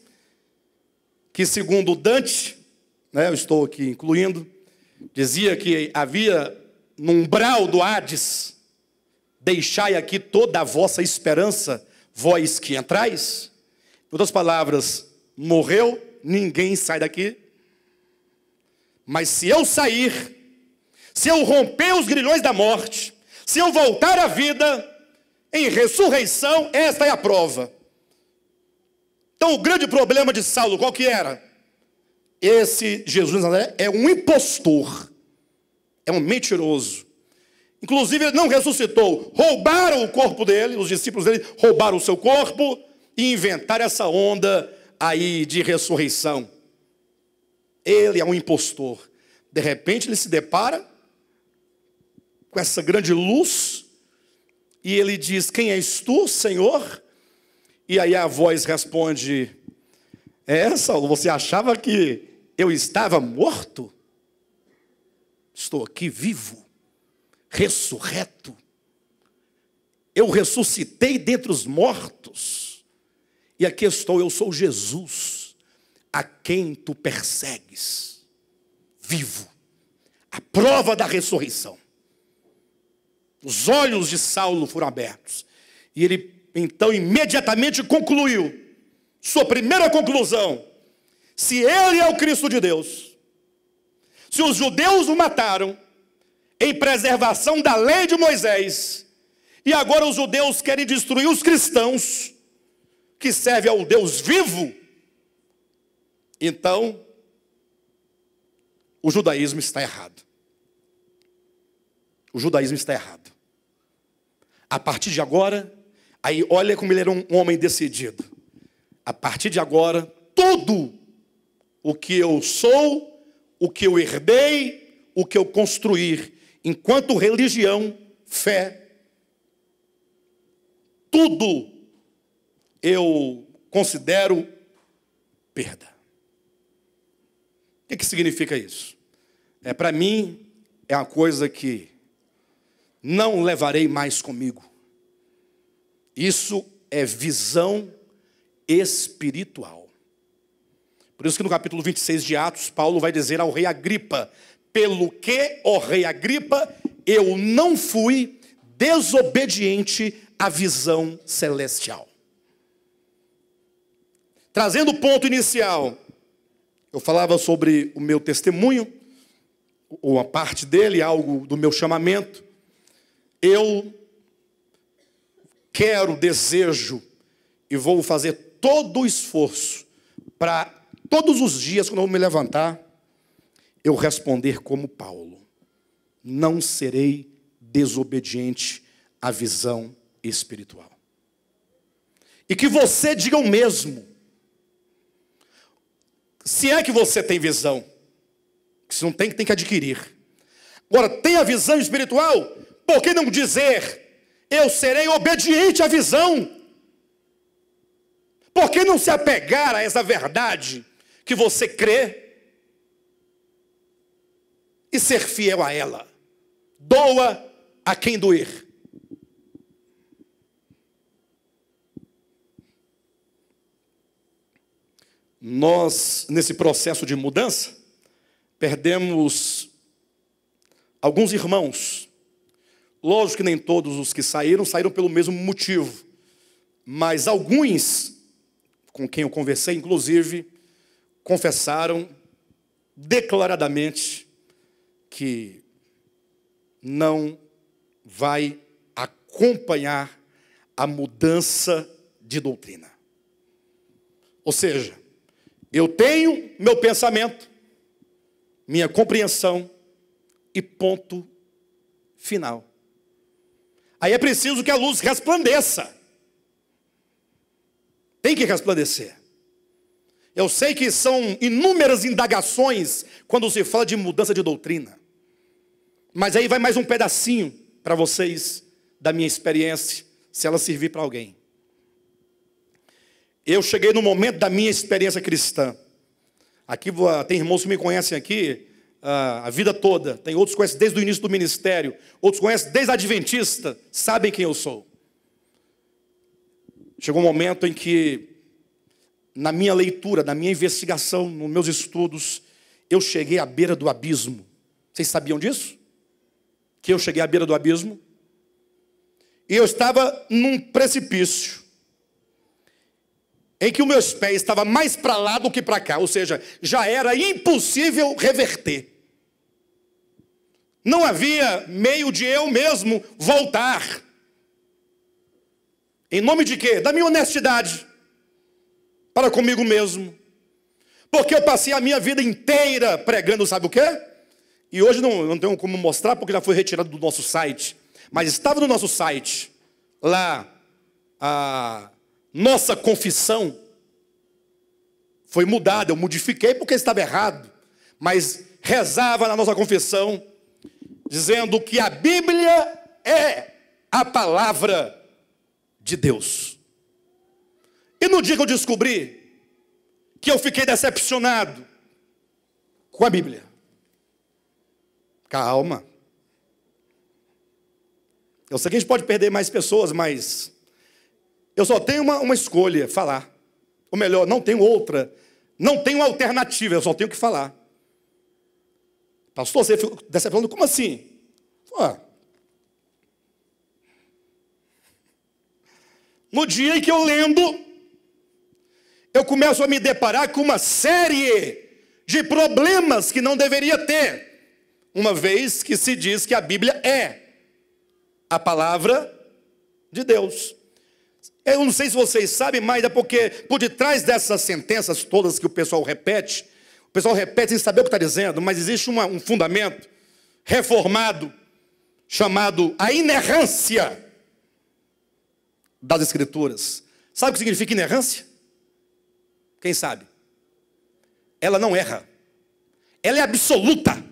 que, segundo Dante, né, eu estou aqui incluindo, dizia que havia no umbral do Hades: deixai aqui toda a vossa esperança, vós que entrais. Em outras palavras, morreu, ninguém sai daqui. Mas se eu sair, se eu romper os grilhões da morte, se eu voltar à vida, em ressurreição, esta é a prova. Então o grande problema de Saulo, qual que era? Esse Jesus de Nazaré é um impostor, é um mentiroso. Inclusive ele não ressuscitou, roubaram o corpo dele, os discípulos dele roubaram o seu corpo e inventaram essa onda aí de ressurreição. Ele é um impostor. De repente ele se depara com essa grande luz e ele diz: quem és tu, Senhor? E aí a voz responde: Saulo, você achava que eu estava morto? Estou aqui vivo, ressurreto. Eu ressuscitei dentre os mortos. E aqui estou, eu sou Jesus, a quem tu persegues, vivo. A prova da ressurreição. Os olhos de Saulo foram abertos. E ele, então, imediatamente concluiu sua primeira conclusão: se ele é o Cristo de Deus, se os judeus o mataram em preservação da lei de Moisés, e agora os judeus querem destruir os cristãos que servem ao Deus vivo, então o judaísmo está errado. O judaísmo está errado. A partir de agora, aí olha como ele era um homem decidido. A partir de agora, tudo o que eu sou, o que eu herdei, o que eu construir, enquanto religião, fé, tudo eu considero perda. O que significa isso? Para mim, é uma coisa que não levarei mais comigo. Isso é visão espiritual. Por isso que no capítulo 26 de Atos, Paulo vai dizer ao rei Agripa: pelo que, ó rei Agripa, eu não fui desobediente à visão celestial. Trazendo o ponto inicial, eu falava sobre o meu testemunho, ou uma parte dele, algo do meu chamamento. Eu quero, desejo e vou fazer todo o esforço para todos os dias, quando eu me levantar, eu responder como Paulo: não serei desobediente à visão espiritual. E que você diga o mesmo. Se é que você tem visão, se não tem, tem que adquirir. Agora, tem a visão espiritual, por que não dizer: eu serei obediente à visão? Por que não se apegar a essa verdade que você crê e ser fiel a ela? Doa a quem doer. Nós, nesse processo de mudança, perdemos alguns irmãos. Lógico que nem todos os que saíram pelo mesmo motivo. Mas alguns, com quem eu conversei, inclusive, confessaram declaradamente que não vai acompanhar a mudança de doutrina. Ou seja, eu tenho meu pensamento, minha compreensão e ponto final. Aí é preciso que a luz resplandeça. Tem que resplandecer. Eu sei que são inúmeras indagações quando se fala de mudança de doutrina. Mas aí vai mais um pedacinho para vocês da minha experiência, se ela servir para alguém. Eu cheguei no momento da minha experiência cristã. Aqui tem irmãos que me conhecem aqui a vida toda. Tem outros que conhecem desde o início do ministério. Outros conhecem desde a adventista. Sabem quem eu sou. Chegou um momento em que, na minha leitura, na minha investigação, nos meus estudos, eu cheguei à beira do abismo. Vocês sabiam disso? Que eu cheguei à beira do abismo? E eu estava num precipício, em que os meus pés estavam mais para lá do que para cá. Ou seja, já era impossível reverter. Não havia meio de eu mesmo voltar. Em nome de quê? Da minha honestidade para comigo mesmo. Porque eu passei a minha vida inteira pregando, sabe o quê? E hoje não tenho como mostrar porque já foi retirado do nosso site. Mas estava no nosso site, lá, a nossa confissão foi mudada. Eu modifiquei porque estava errado. Mas rezava na nossa confissão, dizendo que a Bíblia é a palavra de Deus. E no dia que eu descobri que eu fiquei decepcionado com a Bíblia. Calma. Eu sei que a gente pode perder mais pessoas, mas eu só tenho uma escolha, falar. Ou melhor, não tenho outra. Não tenho alternativa, eu só tenho que falar. Pastor, você ficou decepcionado? Como assim? No dia em que eu lendo, eu começo a me deparar com uma série de problemas que não deveria ter, uma vez que se diz que a Bíblia é a palavra de Deus. Eu não sei se vocês sabem, mas é porque por detrás dessas sentenças todas que o pessoal repete sem saber o que está dizendo, mas existe um fundamento reformado chamado a inerrância das Escrituras. Sabe o que significa inerrância? Quem sabe? Ela não erra. Ela é absoluta.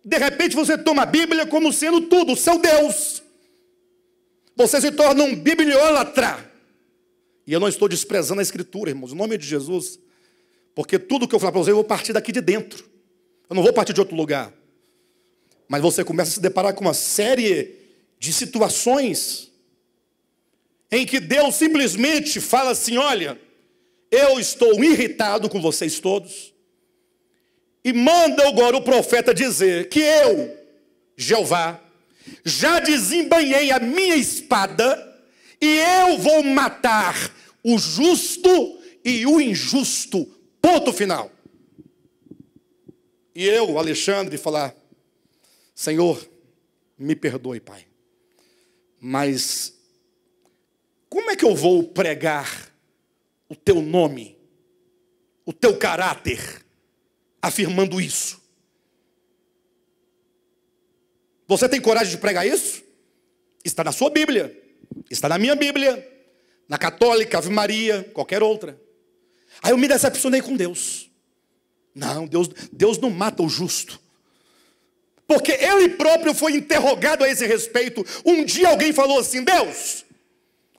De repente você toma a Bíblia como sendo tudo, o seu Deus. Você se torna um bibliólatra. E eu não estou desprezando a Escritura, irmãos, em nome de Jesus. Porque tudo que eu falar para você, eu vou partir daqui de dentro. Eu não vou partir de outro lugar. Mas você começa a se deparar com uma série de situações em que Deus simplesmente fala assim: olha, eu estou irritado com vocês todos, e manda agora o profeta dizer que eu, Jeová, já desembainhei a minha espada, e eu vou matar o justo e o injusto, ponto final. E eu, Alexandre, falar: Senhor, me perdoe, Pai, mas como é que eu vou pregar o teu nome, o teu caráter, afirmando isso? Você tem coragem de pregar isso? Está na sua Bíblia, está na minha Bíblia, na católica, Ave Maria, qualquer outra. Aí eu me decepcionei com Deus. Não, Deus não mata o justo. Porque ele próprio foi interrogado a esse respeito. Um dia alguém falou assim: Deus,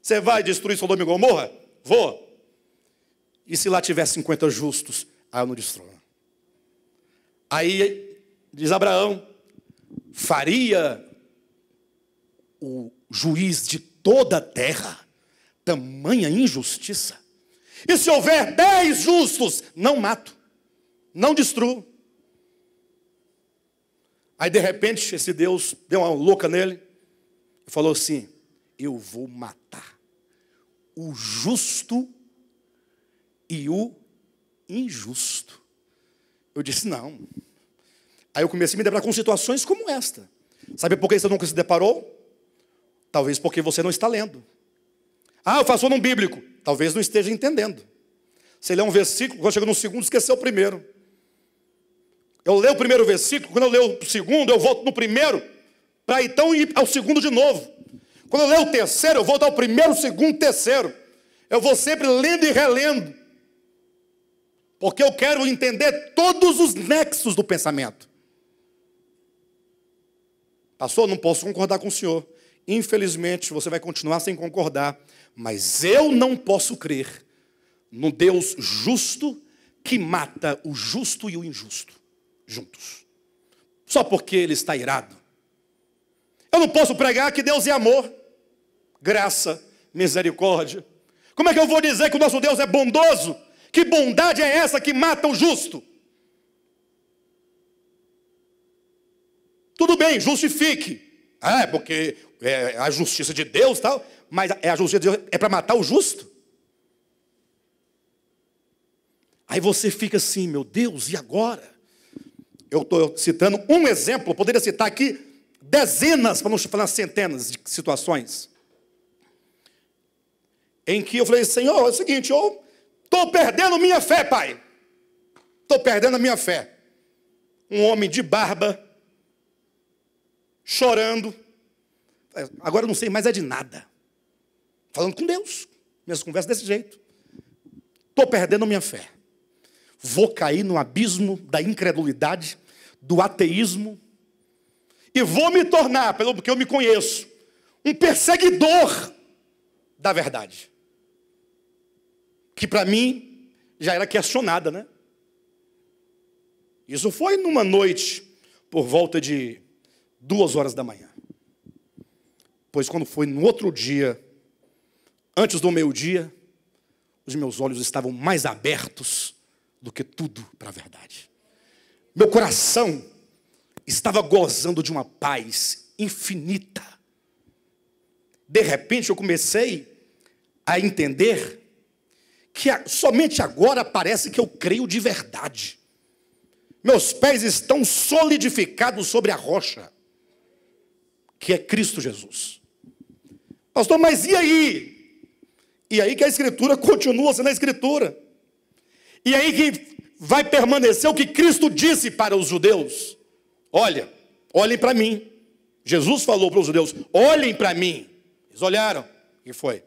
você vai destruir Sodoma e Gomorra? Vou. E se lá tiver 50 justos? Eu não destruo. Aí diz Abraão: faria o juiz de toda a terra tamanha injustiça? E se houver 10 justos, não mato, não destruo. Aí de repente esse Deus deu uma louca nele e falou assim: eu vou matar o justo e o injusto. Eu disse, não. Aí eu comecei a me deparar com situações como esta. Sabe por que você nunca se deparou? Talvez porque você não está lendo. Eu faço num bíblico. Talvez não esteja entendendo. Você lê um versículo, quando chega no segundo, esqueceu o primeiro. Eu leio o primeiro versículo, quando eu leio o segundo, eu volto no primeiro, para então ir ao segundo de novo. Quando eu leio o terceiro, eu volto ao primeiro, segundo, terceiro. Eu vou sempre lendo e relendo. Porque eu quero entender todos os nexos do pensamento. Pastor, não posso concordar com o senhor. Infelizmente, você vai continuar sem concordar. Mas eu não posso crer no Deus justo que mata o justo e o injusto juntos. Só porque ele está irado. Eu não posso pregar que Deus é amor, graça, misericórdia. Como é que eu vou dizer que o nosso Deus é bondoso? Que bondade é essa que mata o justo? Tudo bem, justifique. Porque é a justiça de Deus e tal. Mas a justiça de Deus é para matar o justo? Aí você fica assim, meu Deus, e agora? Eu estou citando um exemplo, eu poderia citar aqui dezenas, para não falar centenas de situações. Em que eu falei, Senhor, é o seguinte, eu estou perdendo minha fé, Pai. Estou perdendo a minha fé. Um homem de barba, chorando. Agora eu não sei mais é de nada. Falando com Deus. Minhas conversas desse jeito. Estou perdendo minha fé. Vou cair no abismo da incredulidade, do ateísmo. E vou me tornar, pelo que eu me conheço, um perseguidor da verdade. Que para mim já era questionada, né? Isso foi numa noite, por volta de 2 horas da manhã. Pois quando foi no outro dia, antes do meio-dia, os meus olhos estavam mais abertos do que tudo para a verdade. Meu coração estava gozando de uma paz infinita. De repente eu comecei a entender que somente agora parece que eu creio de verdade. Meus pés estão solidificados sobre a rocha, que é Cristo Jesus. Pastor, mas e aí? E aí que a Escritura continua sendo a Escritura. E aí que vai permanecer o que Cristo disse para os judeus. Olhem para mim. Jesus falou para os judeus, olhem para mim. Eles olharam. O que foi?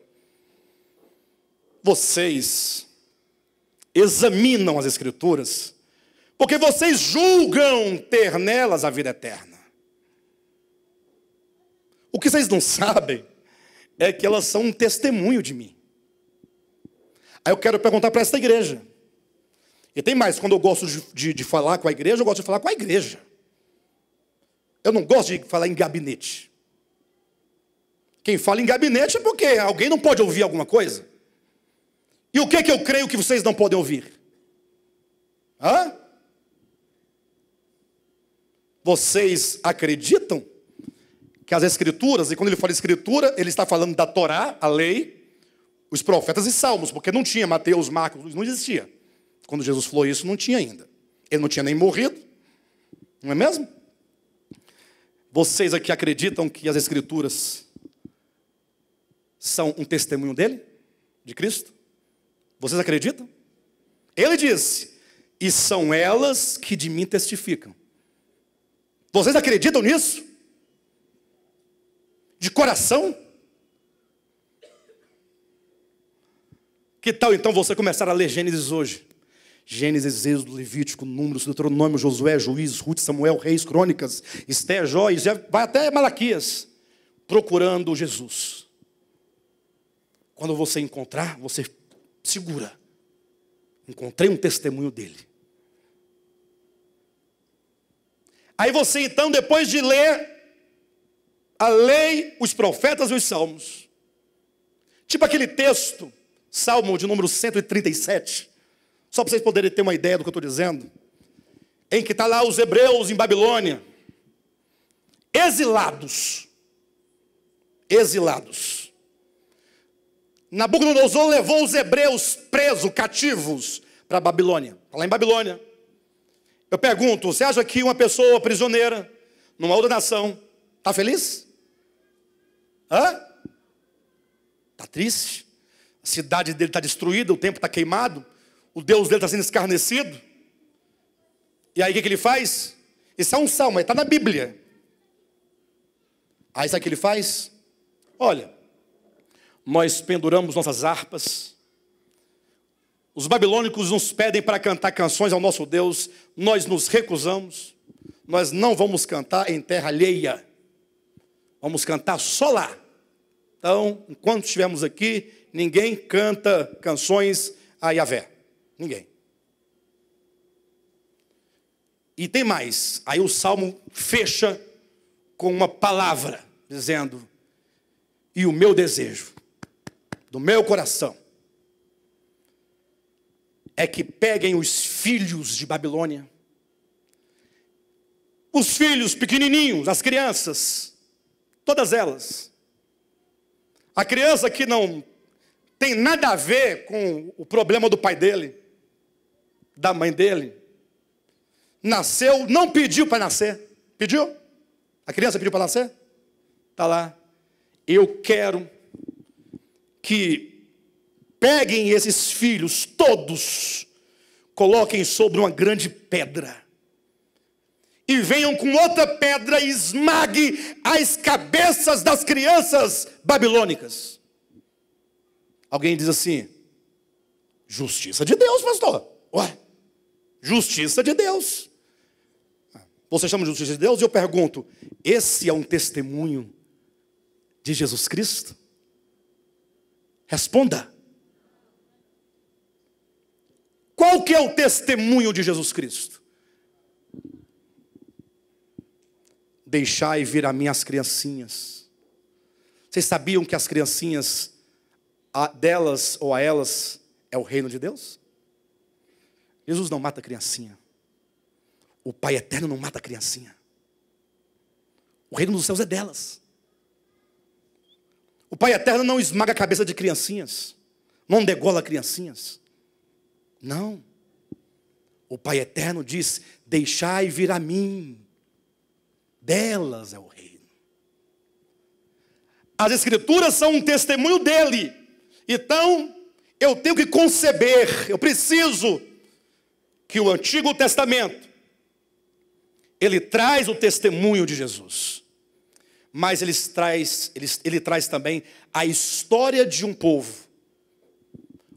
Vocês examinam as Escrituras, porque vocês julgam ter nelas a vida eterna. O que vocês não sabem é que elas são um testemunho de mim. Aí eu quero perguntar para esta igreja. E tem mais, quando eu gosto de falar com a igreja, eu gosto de falar com a igreja. Eu não gosto de falar em gabinete. Quem fala em gabinete é porque alguém não pode ouvir alguma coisa. E o que é que eu creio que vocês não podem ouvir? Vocês acreditam que as Escrituras, e quando ele fala Escritura, ele está falando da Torá, a lei, os profetas e salmos, porque não tinha Mateus, Marcos, não existia. Quando Jesus falou isso, não tinha ainda. Ele não tinha nem morrido, não é mesmo? Vocês aqui acreditam que as Escrituras são um testemunho dele, de Cristo? Vocês acreditam? Ele disse, e são elas que de mim testificam. Vocês acreditam nisso? De coração? Que tal então você começar a ler Gênesis hoje? Gênesis, Êxodo, Levítico, Números, Deuteronômio, Josué, Juízes, Ruth, Samuel, Reis, Crônicas, Esté, Jó, vai até Malaquias, procurando Jesus. Quando você encontrar, você segura. Encontrei um testemunho dele. Aí você então, depois de ler a lei, os profetas e os salmos, tipo aquele texto, Salmo de número 137, só para vocês poderem ter uma ideia do que eu estou dizendo, em que está lá os hebreus em Babilônia, exilados, Nabucodonosor levou os hebreus presos, cativos, para a Babilônia. Está lá em Babilônia. Eu pergunto, você acha que uma pessoa prisioneira, numa outra nação, está feliz? Está triste? A cidade dele está destruída, o templo está queimado, o Deus dele está sendo escarnecido. E aí o que ele faz? Isso é um salmo, está na Bíblia. Aí sabe o que ele faz? Olha, nós penduramos nossas harpas, os babilônicos nos pedem para cantar canções ao nosso Deus, nós nos recusamos, nós não vamos cantar em terra alheia, vamos cantar só lá. Então, enquanto estivermos aqui, ninguém canta canções a Yahvé, ninguém. E tem mais, aí o salmo fecha com uma palavra, dizendo, e o meu desejo, do meu coração, é que peguem os filhos de Babilônia, os filhos pequenininhos, as crianças, todas elas. A criança que não tem nada a ver com o problema do pai dele, da mãe dele, nasceu, não pediu para nascer. Pediu? A criança pediu para nascer? Está lá. Eu quero que peguem esses filhos todos, coloquem sobre uma grande pedra, e venham com outra pedra e esmague as cabeças das crianças babilônicas. Alguém diz assim, justiça de Deus, pastor. Ué, justiça de Deus. Você chama de justiça de Deus? E eu pergunto, esse é um testemunho de Jesus Cristo? Responda. Qual que é o testemunho de Jesus Cristo? Deixai vir a mim as criancinhas. Vocês sabiam que as criancinhas, delas ou a elas, é o reino de Deus? Jesus não mata a criancinha. O Pai Eterno não mata a criancinha. O reino dos céus é delas. O Pai Eterno não esmaga a cabeça de criancinhas. Não degola criancinhas. Não. O Pai Eterno diz, deixai vir a mim. Delas é o reino. As Escrituras são um testemunho dele. Então, eu tenho que conceber, eu preciso que o Antigo Testamento, ele traz o testemunho de Jesus. Mas ele traz também a história de um povo,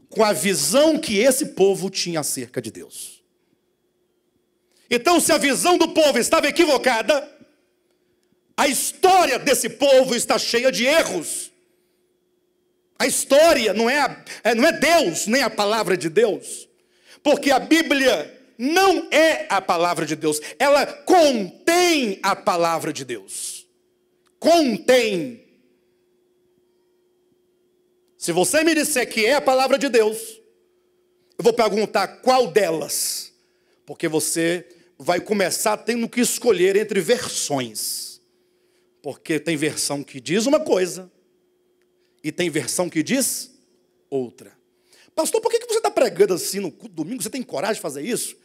com a visão que esse povo tinha acerca de Deus. Então, se a visão do povo estava equivocada, a história desse povo está cheia de erros. A história não é Deus, nem a palavra de Deus. Porque a Bíblia não é a palavra de Deus. Ela contém a palavra de Deus. Contém. Se você me disser que é a palavra de Deus, eu vou perguntar qual delas. Porque você vai começar tendo que escolher entre versões. Porque tem versão que diz uma coisa e tem versão que diz outra. Pastor, por que você está pregando assim no culto domingo? Você tem coragem de fazer isso?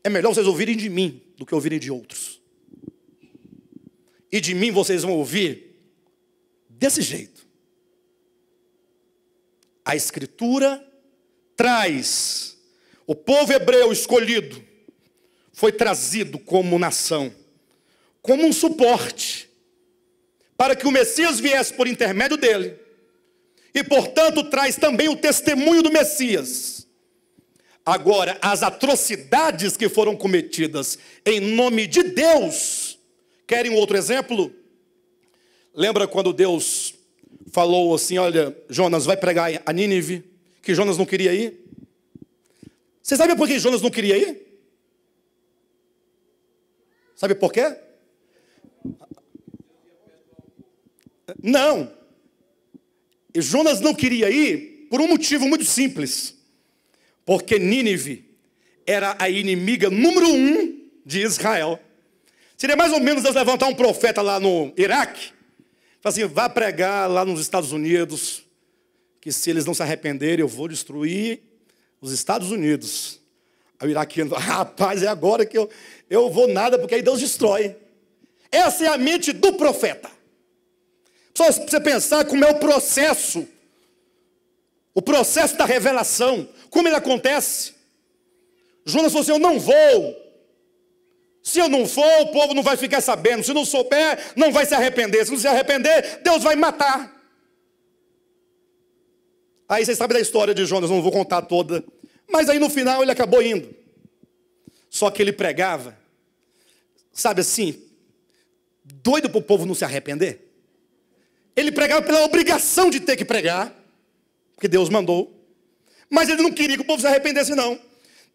É melhor vocês ouvirem de mim do que ouvirem de outros. E de mim vocês vão ouvir desse jeito. A Escritura traz o povo hebreu escolhido, foi trazido como nação, como um suporte, para que o Messias viesse por intermédio dele, e portanto traz também o testemunho do Messias. Agora, as atrocidades que foram cometidas em nome de Deus, querem um outro exemplo? Lembra quando Deus falou assim, olha, Jonas vai pregar a Nínive, que Jonas não queria ir? Você sabe por que Jonas não queria ir? Sabe por quê? Não. Jonas não queria ir por um motivo muito simples. Porque Nínive era a inimiga número 1 de Israel. Seria mais ou menos Deus levantar um profeta lá no Iraque, falar assim, vá pregar lá nos Estados Unidos, que se eles não se arrependerem, eu vou destruir os Estados Unidos. Aí o iraquiano fala, rapaz, é agora que eu vou nada, porque aí Deus destrói. Essa é a mente do profeta. Só você pensar como é o processo da revelação, como ele acontece. Jonas falou assim, eu não vou. Se eu não for, o povo não vai ficar sabendo. Se não souber, não vai se arrepender. Se não se arrepender, Deus vai matar. Aí vocês sabem da história de Jonas, não vou contar toda. Mas aí no final ele acabou indo. Só que ele pregava, sabe assim, doido para o povo não se arrepender. Ele pregava pela obrigação de ter que pregar, porque Deus mandou. Mas ele não queria que o povo se arrependesse não.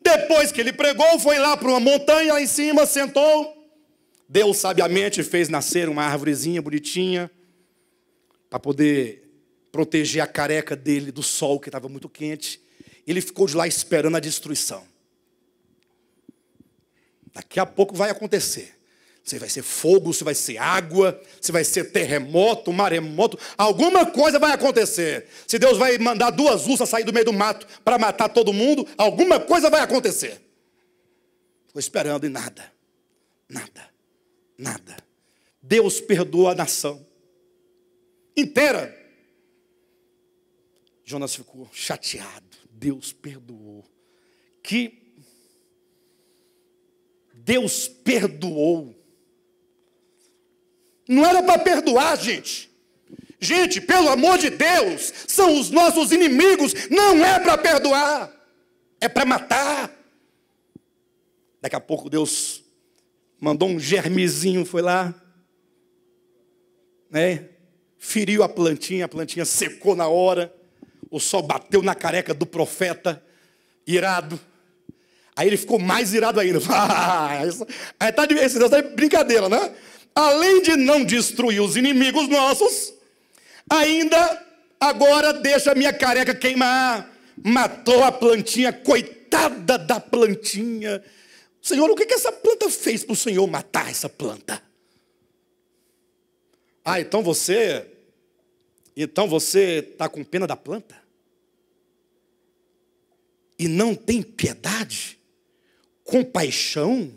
Depois que ele pregou, foi lá para uma montanha lá em cima, sentou. Deus sabiamente fez nascer uma árvorezinha bonitinha, para poder proteger a careca dele do sol, que estava muito quente. Ele ficou de lá esperando a destruição. Daqui a pouco vai acontecer. Se vai ser fogo, se vai ser água, se vai ser terremoto, maremoto, alguma coisa vai acontecer. Se Deus vai mandar 2 ursas sair do meio do mato para matar todo mundo, alguma coisa vai acontecer. Estou esperando e nada. Deus perdoa a nação inteira. Jonas ficou chateado. Deus perdoou. Que Deus perdoou. Não era para perdoar, gente. Gente, pelo amor de Deus, são os nossos inimigos. Não é para perdoar. É para matar. Daqui a pouco Deus mandou um germezinho, foi lá, né? Feriu a plantinha secou na hora. O sol bateu na careca do profeta, irado. Aí ele ficou mais irado ainda. Esse Deus tá de brincadeira, né? Além de não destruir os inimigos nossos, ainda agora deixa a minha careca queimar. Matou a plantinha, coitada da plantinha. Senhor, o que essa planta fez para o Senhor matar essa planta? Então você está com pena da planta? E não tem piedade, compaixão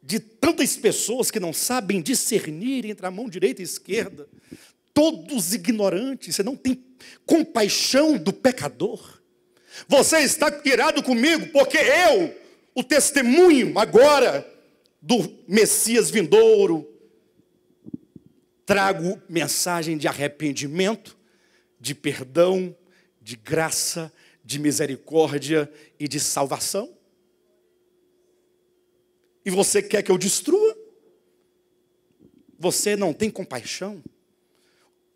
de tantas pessoas que não sabem discernir entre a mão direita e a esquerda, todos ignorantes, você não tem compaixão do pecador. Você está irado comigo porque eu, o testemunho agora do Messias vindouro, trago mensagem de arrependimento, de perdão, de graça, de misericórdia e de salvação. E você quer que eu destrua? Você não tem compaixão?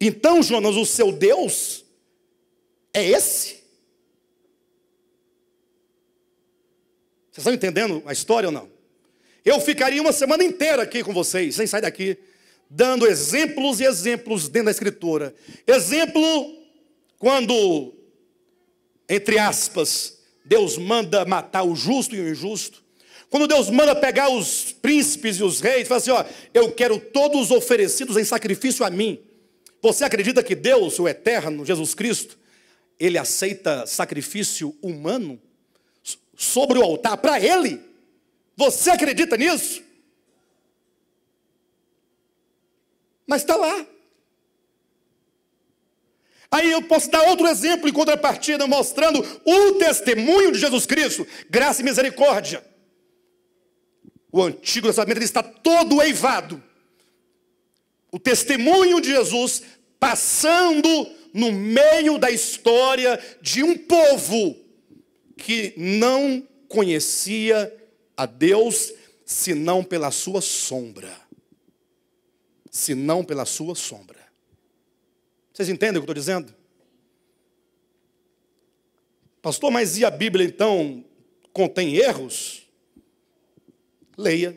Então, Jonas, o seu Deus é esse? Vocês estão entendendo a história ou não? Eu ficaria uma semana inteira aqui com vocês, sem sair daqui, dando exemplos e exemplos dentro da Escritura. Exemplo, quando, entre aspas, Deus manda matar o justo e o injusto. Quando Deus manda pegar os príncipes e os reis, fala assim, eu quero todos oferecidos em sacrifício a mim. Você acredita que Deus, o eterno, Jesus Cristo, ele aceita sacrifício humano sobre o altar para ele? Você acredita nisso? Mas está lá. Aí eu posso dar outro exemplo em contrapartida, mostrando o testemunho de Jesus Cristo, graça e misericórdia. O Antigo Testamento está todo eivado. O testemunho de Jesus passando no meio da história de um povo que não conhecia a Deus, senão pela sua sombra. Senão pela sua sombra. Vocês entendem o que eu estou dizendo? Pastor, mas e a Bíblia então contém erros? Leia.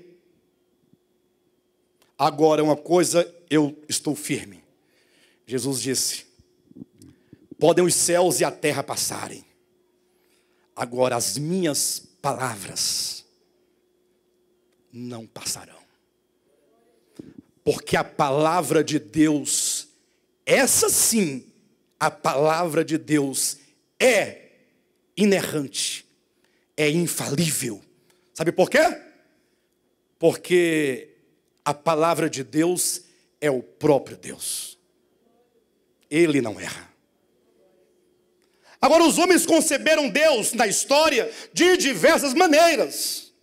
Agora uma coisa eu estou firme. Jesus disse, podem os céus e a terra passarem. Agora as minhas palavras não passarão. Porque a palavra de Deus, essa sim, A palavra de Deus é inerrante, é infalível. Sabe por quê? Porque a palavra de Deus é o próprio Deus. Ele não erra. Agora, os homens conceberam Deus na história de diversas maneiras.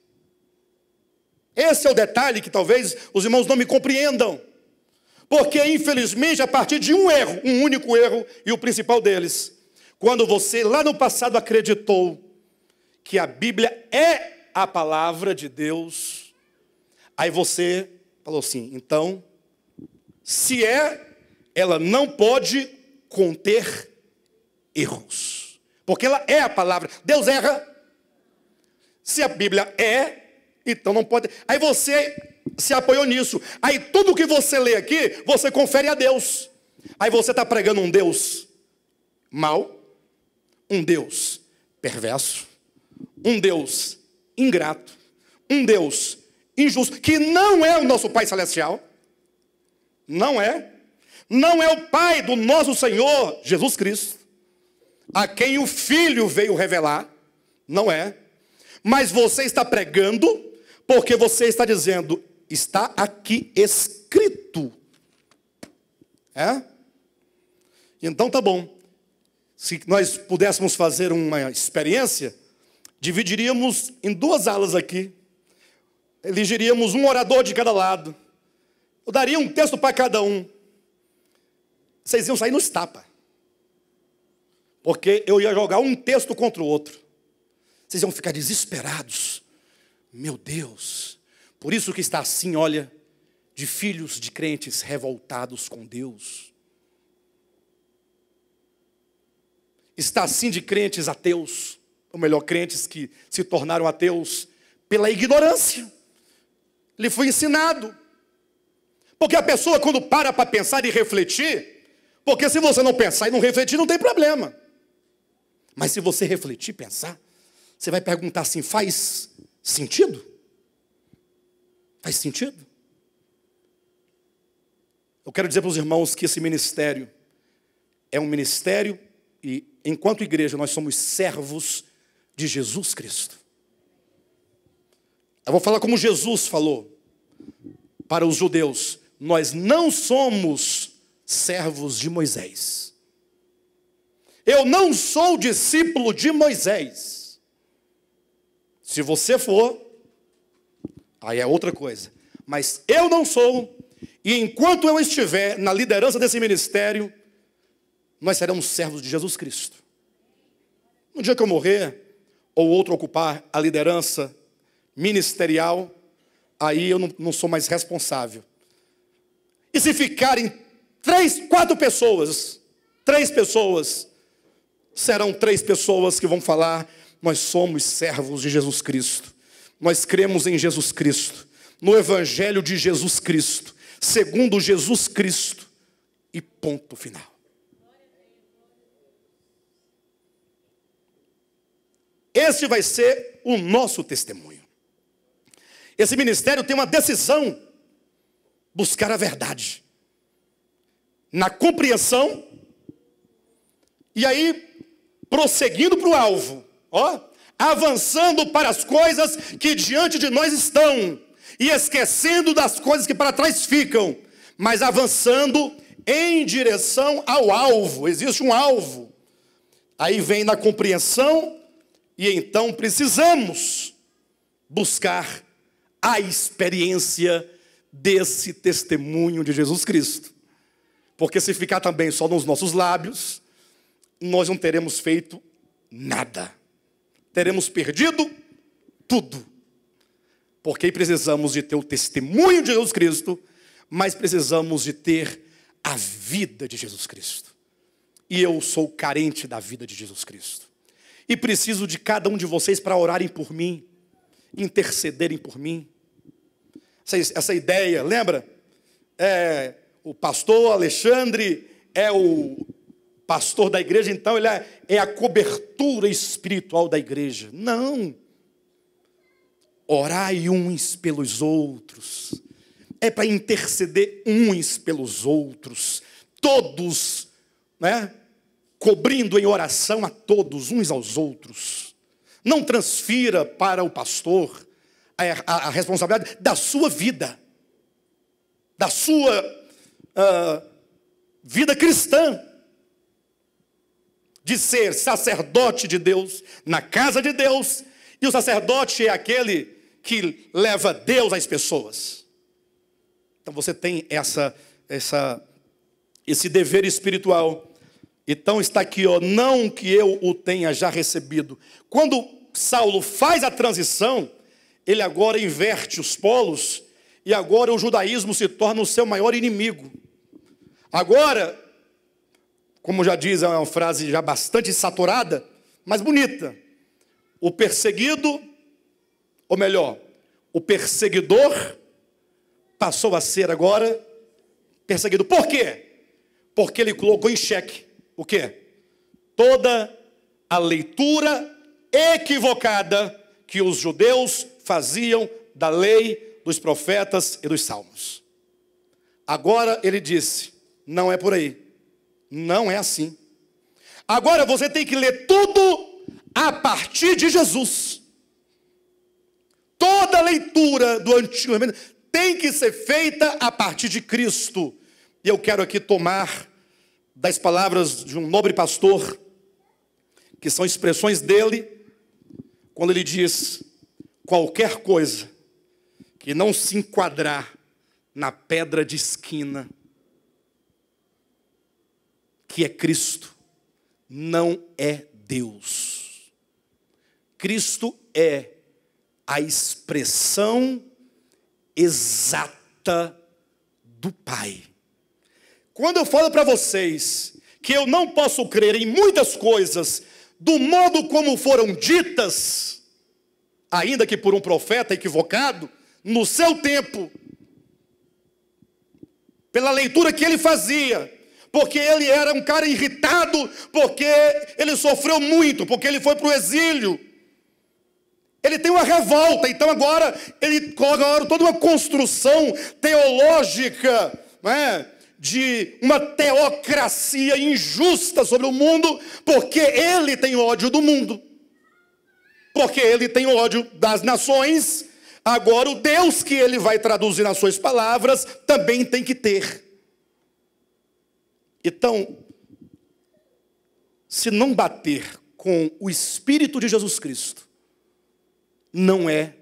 Esse é o detalhe que talvez os irmãos não me compreendam. Porque, infelizmente, a partir de um erro, um único erro, e o principal deles, quando você lá no passado acreditou que a Bíblia é a palavra de Deus, aí você falou assim, então, se é, ela não pode conter erros. Porque ela é a palavra. Deus erra. Se a Bíblia é, então não pode. Aí você se apoiou nisso. Aí tudo que você lê aqui, você confere a Deus. Aí você está pregando um Deus mau, um Deus perverso, um Deus ingrato, um Deus injusto, que não é o nosso Pai Celestial. Não é. Não é o Pai do nosso Senhor Jesus Cristo, a quem o Filho veio revelar. Não é. Mas você está pregando porque você está dizendo, está aqui escrito. É? Então tá bom. Se nós pudéssemos fazer uma experiência, dividiríamos em duas alas aqui. Elegeríamos um orador de cada lado. Eu daria um texto para cada um. Vocês iam sair nos tapas. Porque eu ia jogar um texto contra o outro. Vocês iam ficar desesperados. Meu Deus. Por isso que está assim, olha, de filhos de crentes revoltados com Deus. Está assim de crentes ateus, ou melhor, crentes que se tornaram ateus pela ignorância. Lhe foi ensinado. Porque a pessoa quando para pensar e refletir, porque se você não pensar e não refletir, não tem problema. Mas se você refletir, pensar, você vai perguntar assim, faz sentido? Faz sentido? Eu quero dizer para os irmãos que esse ministério é um ministério e, enquanto igreja, nós somos servos de Jesus Cristo. Eu vou falar como Jesus falou para os judeus. Nós não somos servos de Moisés. Eu não sou discípulo de Moisés. Se você for, aí é outra coisa. Mas eu não sou, e enquanto eu estiver na liderança desse ministério, nós seremos servos de Jesus Cristo. No dia que eu morrer, ou outro ocupar a liderança ministerial, aí eu não sou mais responsável. E se ficarem 3, 4 pessoas, 3 pessoas, serão 3 pessoas que vão falar, nós somos servos de Jesus Cristo. Nós cremos em Jesus Cristo, no Evangelho de Jesus Cristo, segundo Jesus Cristo, e ponto final. Esse vai ser o nosso testemunho. Esse ministério tem uma decisão, buscar a verdade, na compreensão, e aí, prosseguindo para o alvo, avançando para as coisas que diante de nós estão, e esquecendo das coisas que para trás ficam, mas avançando em direção ao alvo. Existe um alvo. Aí vem na compreensão, e então precisamos buscar a experiência desse testemunho de Jesus Cristo. Porque se ficar também só nos nossos lábios, nós não teremos feito nada. Teremos perdido tudo. Porque precisamos de ter o testemunho de Jesus Cristo, mas precisamos de ter a vida de Jesus Cristo. E eu sou carente da vida de Jesus Cristo. E preciso de cada um de vocês para orarem por mim, intercederem por mim. Essa ideia, lembra? O pastor Alexandre é o pastor da igreja, então ele é a cobertura espiritual da igreja. Não. Orai uns pelos outros. É para interceder uns pelos outros. Todos, né? cobrindo em oração a todos, uns aos outros. Não transfira para o pastor a responsabilidade da sua vida, da sua vida cristã, de ser sacerdote de Deus, na casa de Deus, e o sacerdote é aquele que leva Deus às pessoas. Então você tem esse dever espiritual. Então está aqui, ó, não que eu o tenha já recebido. Quando Saulo faz a transição, ele agora inverte os polos, e agora o judaísmo se torna o seu maior inimigo. Agora, como já diz, é uma frase já bastante saturada, mas bonita. O perseguido, ou melhor, o perseguidor passou a ser agora perseguido. Por quê? Porque ele colocou em xeque o quê? Toda a leitura equivocada que os judeus faziam da lei, dos profetas e dos salmos. Agora ele disse, não é por aí. Não é assim. Agora você tem que ler tudo a partir de Jesus. Toda a leitura do Antigo Testamento tem que ser feita a partir de Cristo. E eu quero aqui tomar das palavras de um nobre pastor, que são expressões dele, quando ele diz, qualquer coisa que não se enquadrar na pedra de esquina, que é Cristo, não é Deus. Cristo é a expressão exata do Pai. Quando eu falo para vocês que eu não posso crer em muitas coisas do modo como foram ditas, ainda que por um profeta equivocado, no seu tempo, pela leitura que ele fazia, porque ele era um cara irritado, porque ele sofreu muito, porque ele foi para o exílio. Ele tem uma revolta, então agora ele coloca toda uma construção teológica, não é? De uma teocracia injusta sobre o mundo, porque ele tem ódio do mundo, porque ele tem ódio das nações. Agora o Deus que ele vai traduzir nas suas palavras também tem que ter. Então, se não bater com o Espírito de Jesus Cristo, não é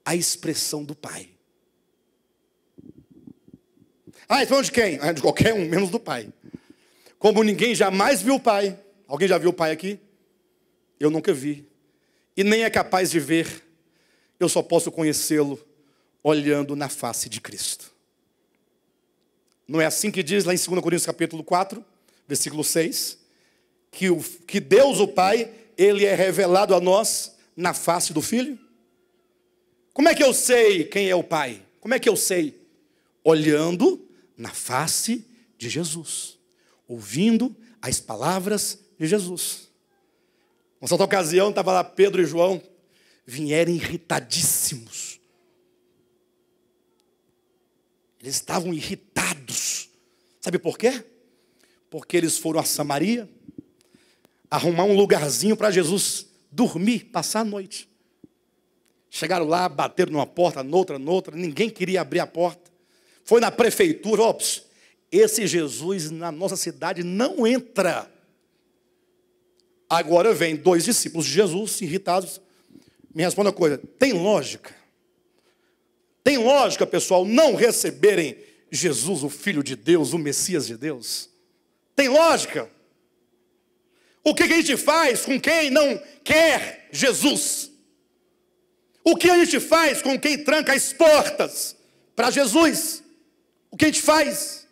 a expressão do Pai. Ah, então de quem? De qualquer um, menos do Pai. Como ninguém jamais viu o Pai. Alguém já viu o Pai aqui? Eu nunca vi. E nem é capaz de ver. Eu só posso conhecê-lo olhando na face de Cristo. Não é assim que diz lá em 2 Coríntios capítulo 4, versículo 6, que Deus, o Pai, ele é revelado a nós na face do Filho? Como é que eu sei quem é o Pai? Como é que eu sei? Olhando na face de Jesus, ouvindo as palavras de Jesus. Nessa outra ocasião, estava lá Pedro e João, vieram irritadíssimos. Eles estavam irritados. Sabe por quê? Porque eles foram a Samaria arrumar um lugarzinho para Jesus dormir, passar a noite. Chegaram lá, bateram numa porta, noutra, ninguém queria abrir a porta. Foi na prefeitura, ops, esse Jesus na nossa cidade não entra. Agora vem 2 discípulos de Jesus, irritados. Me responda uma coisa, tem lógica? Tem lógica, pessoal, não receberem Jesus, o Filho de Deus, o Messias de Deus? Tem lógica? O que a gente faz com quem não quer Jesus? O que a gente faz com quem tranca as portas para Jesus? O que a gente faz?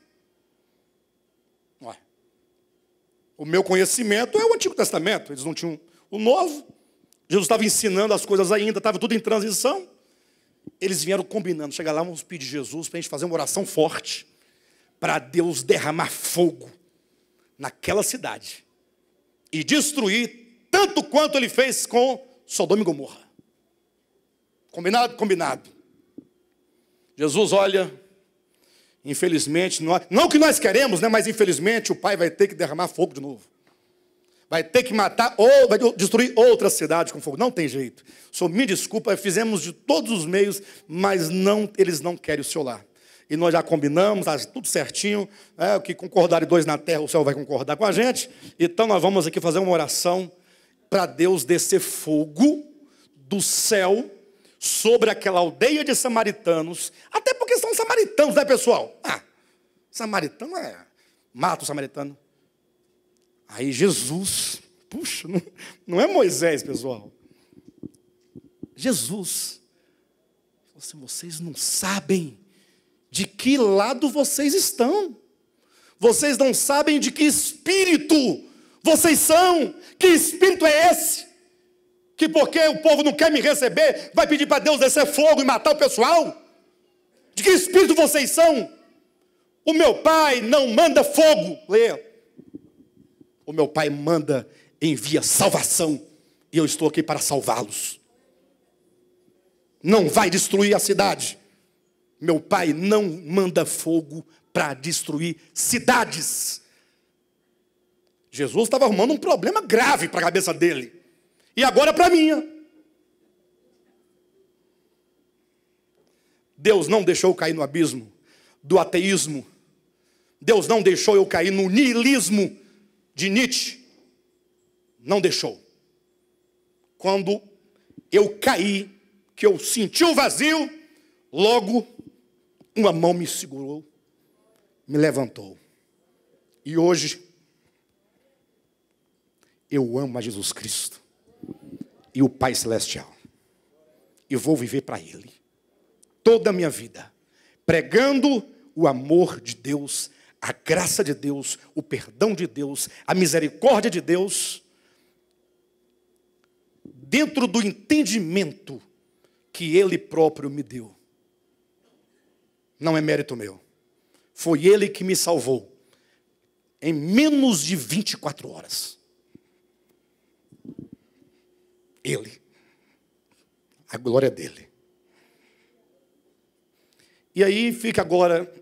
Ué, o meu conhecimento é o Antigo Testamento, eles não tinham o Novo. Jesus estava ensinando as coisas ainda, estava tudo em transição. Eles vieram combinando, chega lá, vamos pedir Jesus para a gente fazer uma oração forte, para Deus derramar fogo naquela cidade e destruir tanto quanto ele fez com Sodoma e Gomorra. Combinado? Combinado. Jesus olha, infelizmente, não o que nós queremos, né? Mas infelizmente o Pai vai ter que derramar fogo de novo. Vai ter que matar ou vai destruir outra cidade com fogo. Não tem jeito. O senhor me desculpa, fizemos de todos os meios, mas não, eles não querem o seu lar. E nós já combinamos, tá tudo certinho. O que concordarem dois na terra, o céu vai concordar com a gente. Então nós vamos aqui fazer uma oração para Deus descer fogo do céu sobre aquela aldeia de samaritanos. Até porque são samaritanos, né, pessoal? Samaritano mata o samaritano. Aí Jesus, puxa, não é Moisés, pessoal. Jesus, vocês não sabem de que lado vocês estão. Vocês não sabem de que espírito vocês são. Que espírito é esse? Que porque o povo não quer me receber, vai pedir para Deus descer fogo e matar o pessoal? De que espírito vocês são? O meu pai não manda fogo. Leia. O meu pai envia salvação. E eu estou aqui para salvá-los. Não vai destruir a cidade. Meu pai não manda fogo para destruir cidades. Jesus estava arrumando um problema grave para a cabeça dele. E agora para a minha. Deus não deixou eu cair no abismo do ateísmo. Deus não deixou eu cair no niilismo de Nietzsche. Não deixou. Quando eu caí, que eu senti o vazio, logo uma mão me segurou, me levantou. E hoje eu amo a Jesus Cristo e o Pai Celestial. E vou viver para Ele toda a minha vida, pregando o amor de Deus, a graça de Deus, o perdão de Deus, a misericórdia de Deus, dentro do entendimento que Ele próprio me deu. Não é mérito meu. Foi Ele que me salvou em menos de 24 horas. Ele. A glória dele. E aí fica agora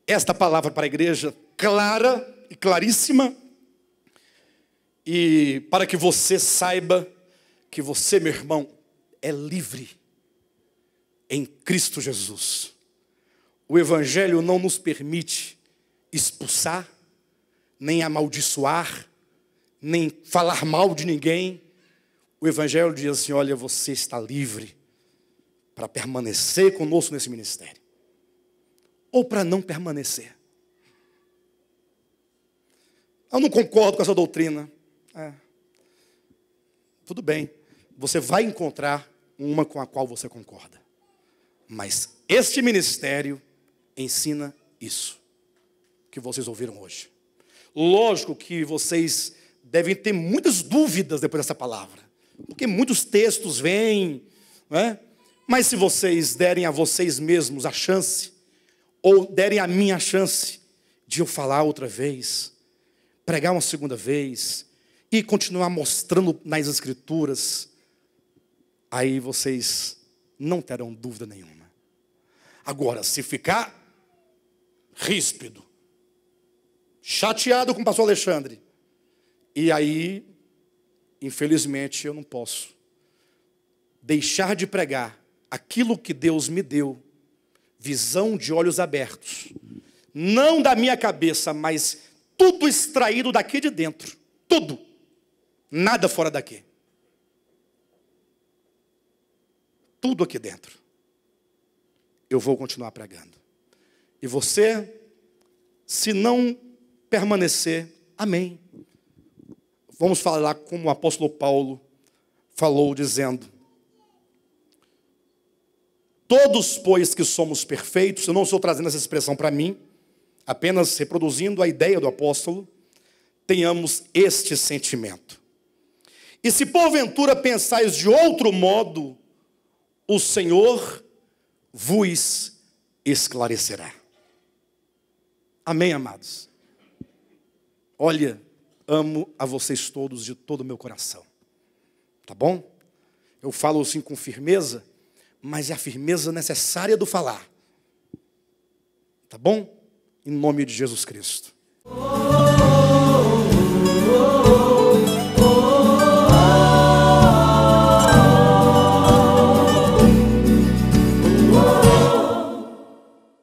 esta palavra para a igreja, clara e claríssima, e para que você saiba que você, meu irmão, é livre em Cristo Jesus. O Evangelho não nos permite expulsar, nem amaldiçoar, nem falar mal de ninguém. O Evangelho diz assim: olha, você está livre para permanecer conosco nesse ministério, ou para não permanecer. Eu não concordo com essa doutrina. Tudo bem, você vai encontrar uma com a qual você concorda. Mas este ministério ensina isso que vocês ouviram hoje. Lógico que vocês devem ter muitas dúvidas depois dessa palavra, porque muitos textos vêm, né? Mas se vocês derem a vocês mesmos a chance, ou derem a mim a chance de eu falar outra vez, pregar uma segunda vez, e continuar mostrando nas Escrituras, aí vocês não terão dúvida nenhuma. Agora, se ficar ríspido, chateado com o pastor Alexandre, e aí, infelizmente, eu não posso deixar de pregar aquilo que Deus me deu, visão de olhos abertos, não da minha cabeça, mas tudo extraído daqui de dentro, tudo, nada fora daqui, tudo aqui dentro. Eu vou continuar pregando. E você, se não permanecer, amém. Vamos falar como o apóstolo Paulo falou, dizendo: todos, pois, que somos perfeitos, eu não estou trazendo essa expressão para mim, apenas reproduzindo a ideia do apóstolo, tenhamos este sentimento. E se porventura pensais de outro modo, o Senhor vos esclarecerá. Amém, amados? Olha, amo a vocês todos de todo o meu coração. Tá bom? Eu falo assim com firmeza, mas é a firmeza necessária do falar. Tá bom? Em nome de Jesus Cristo.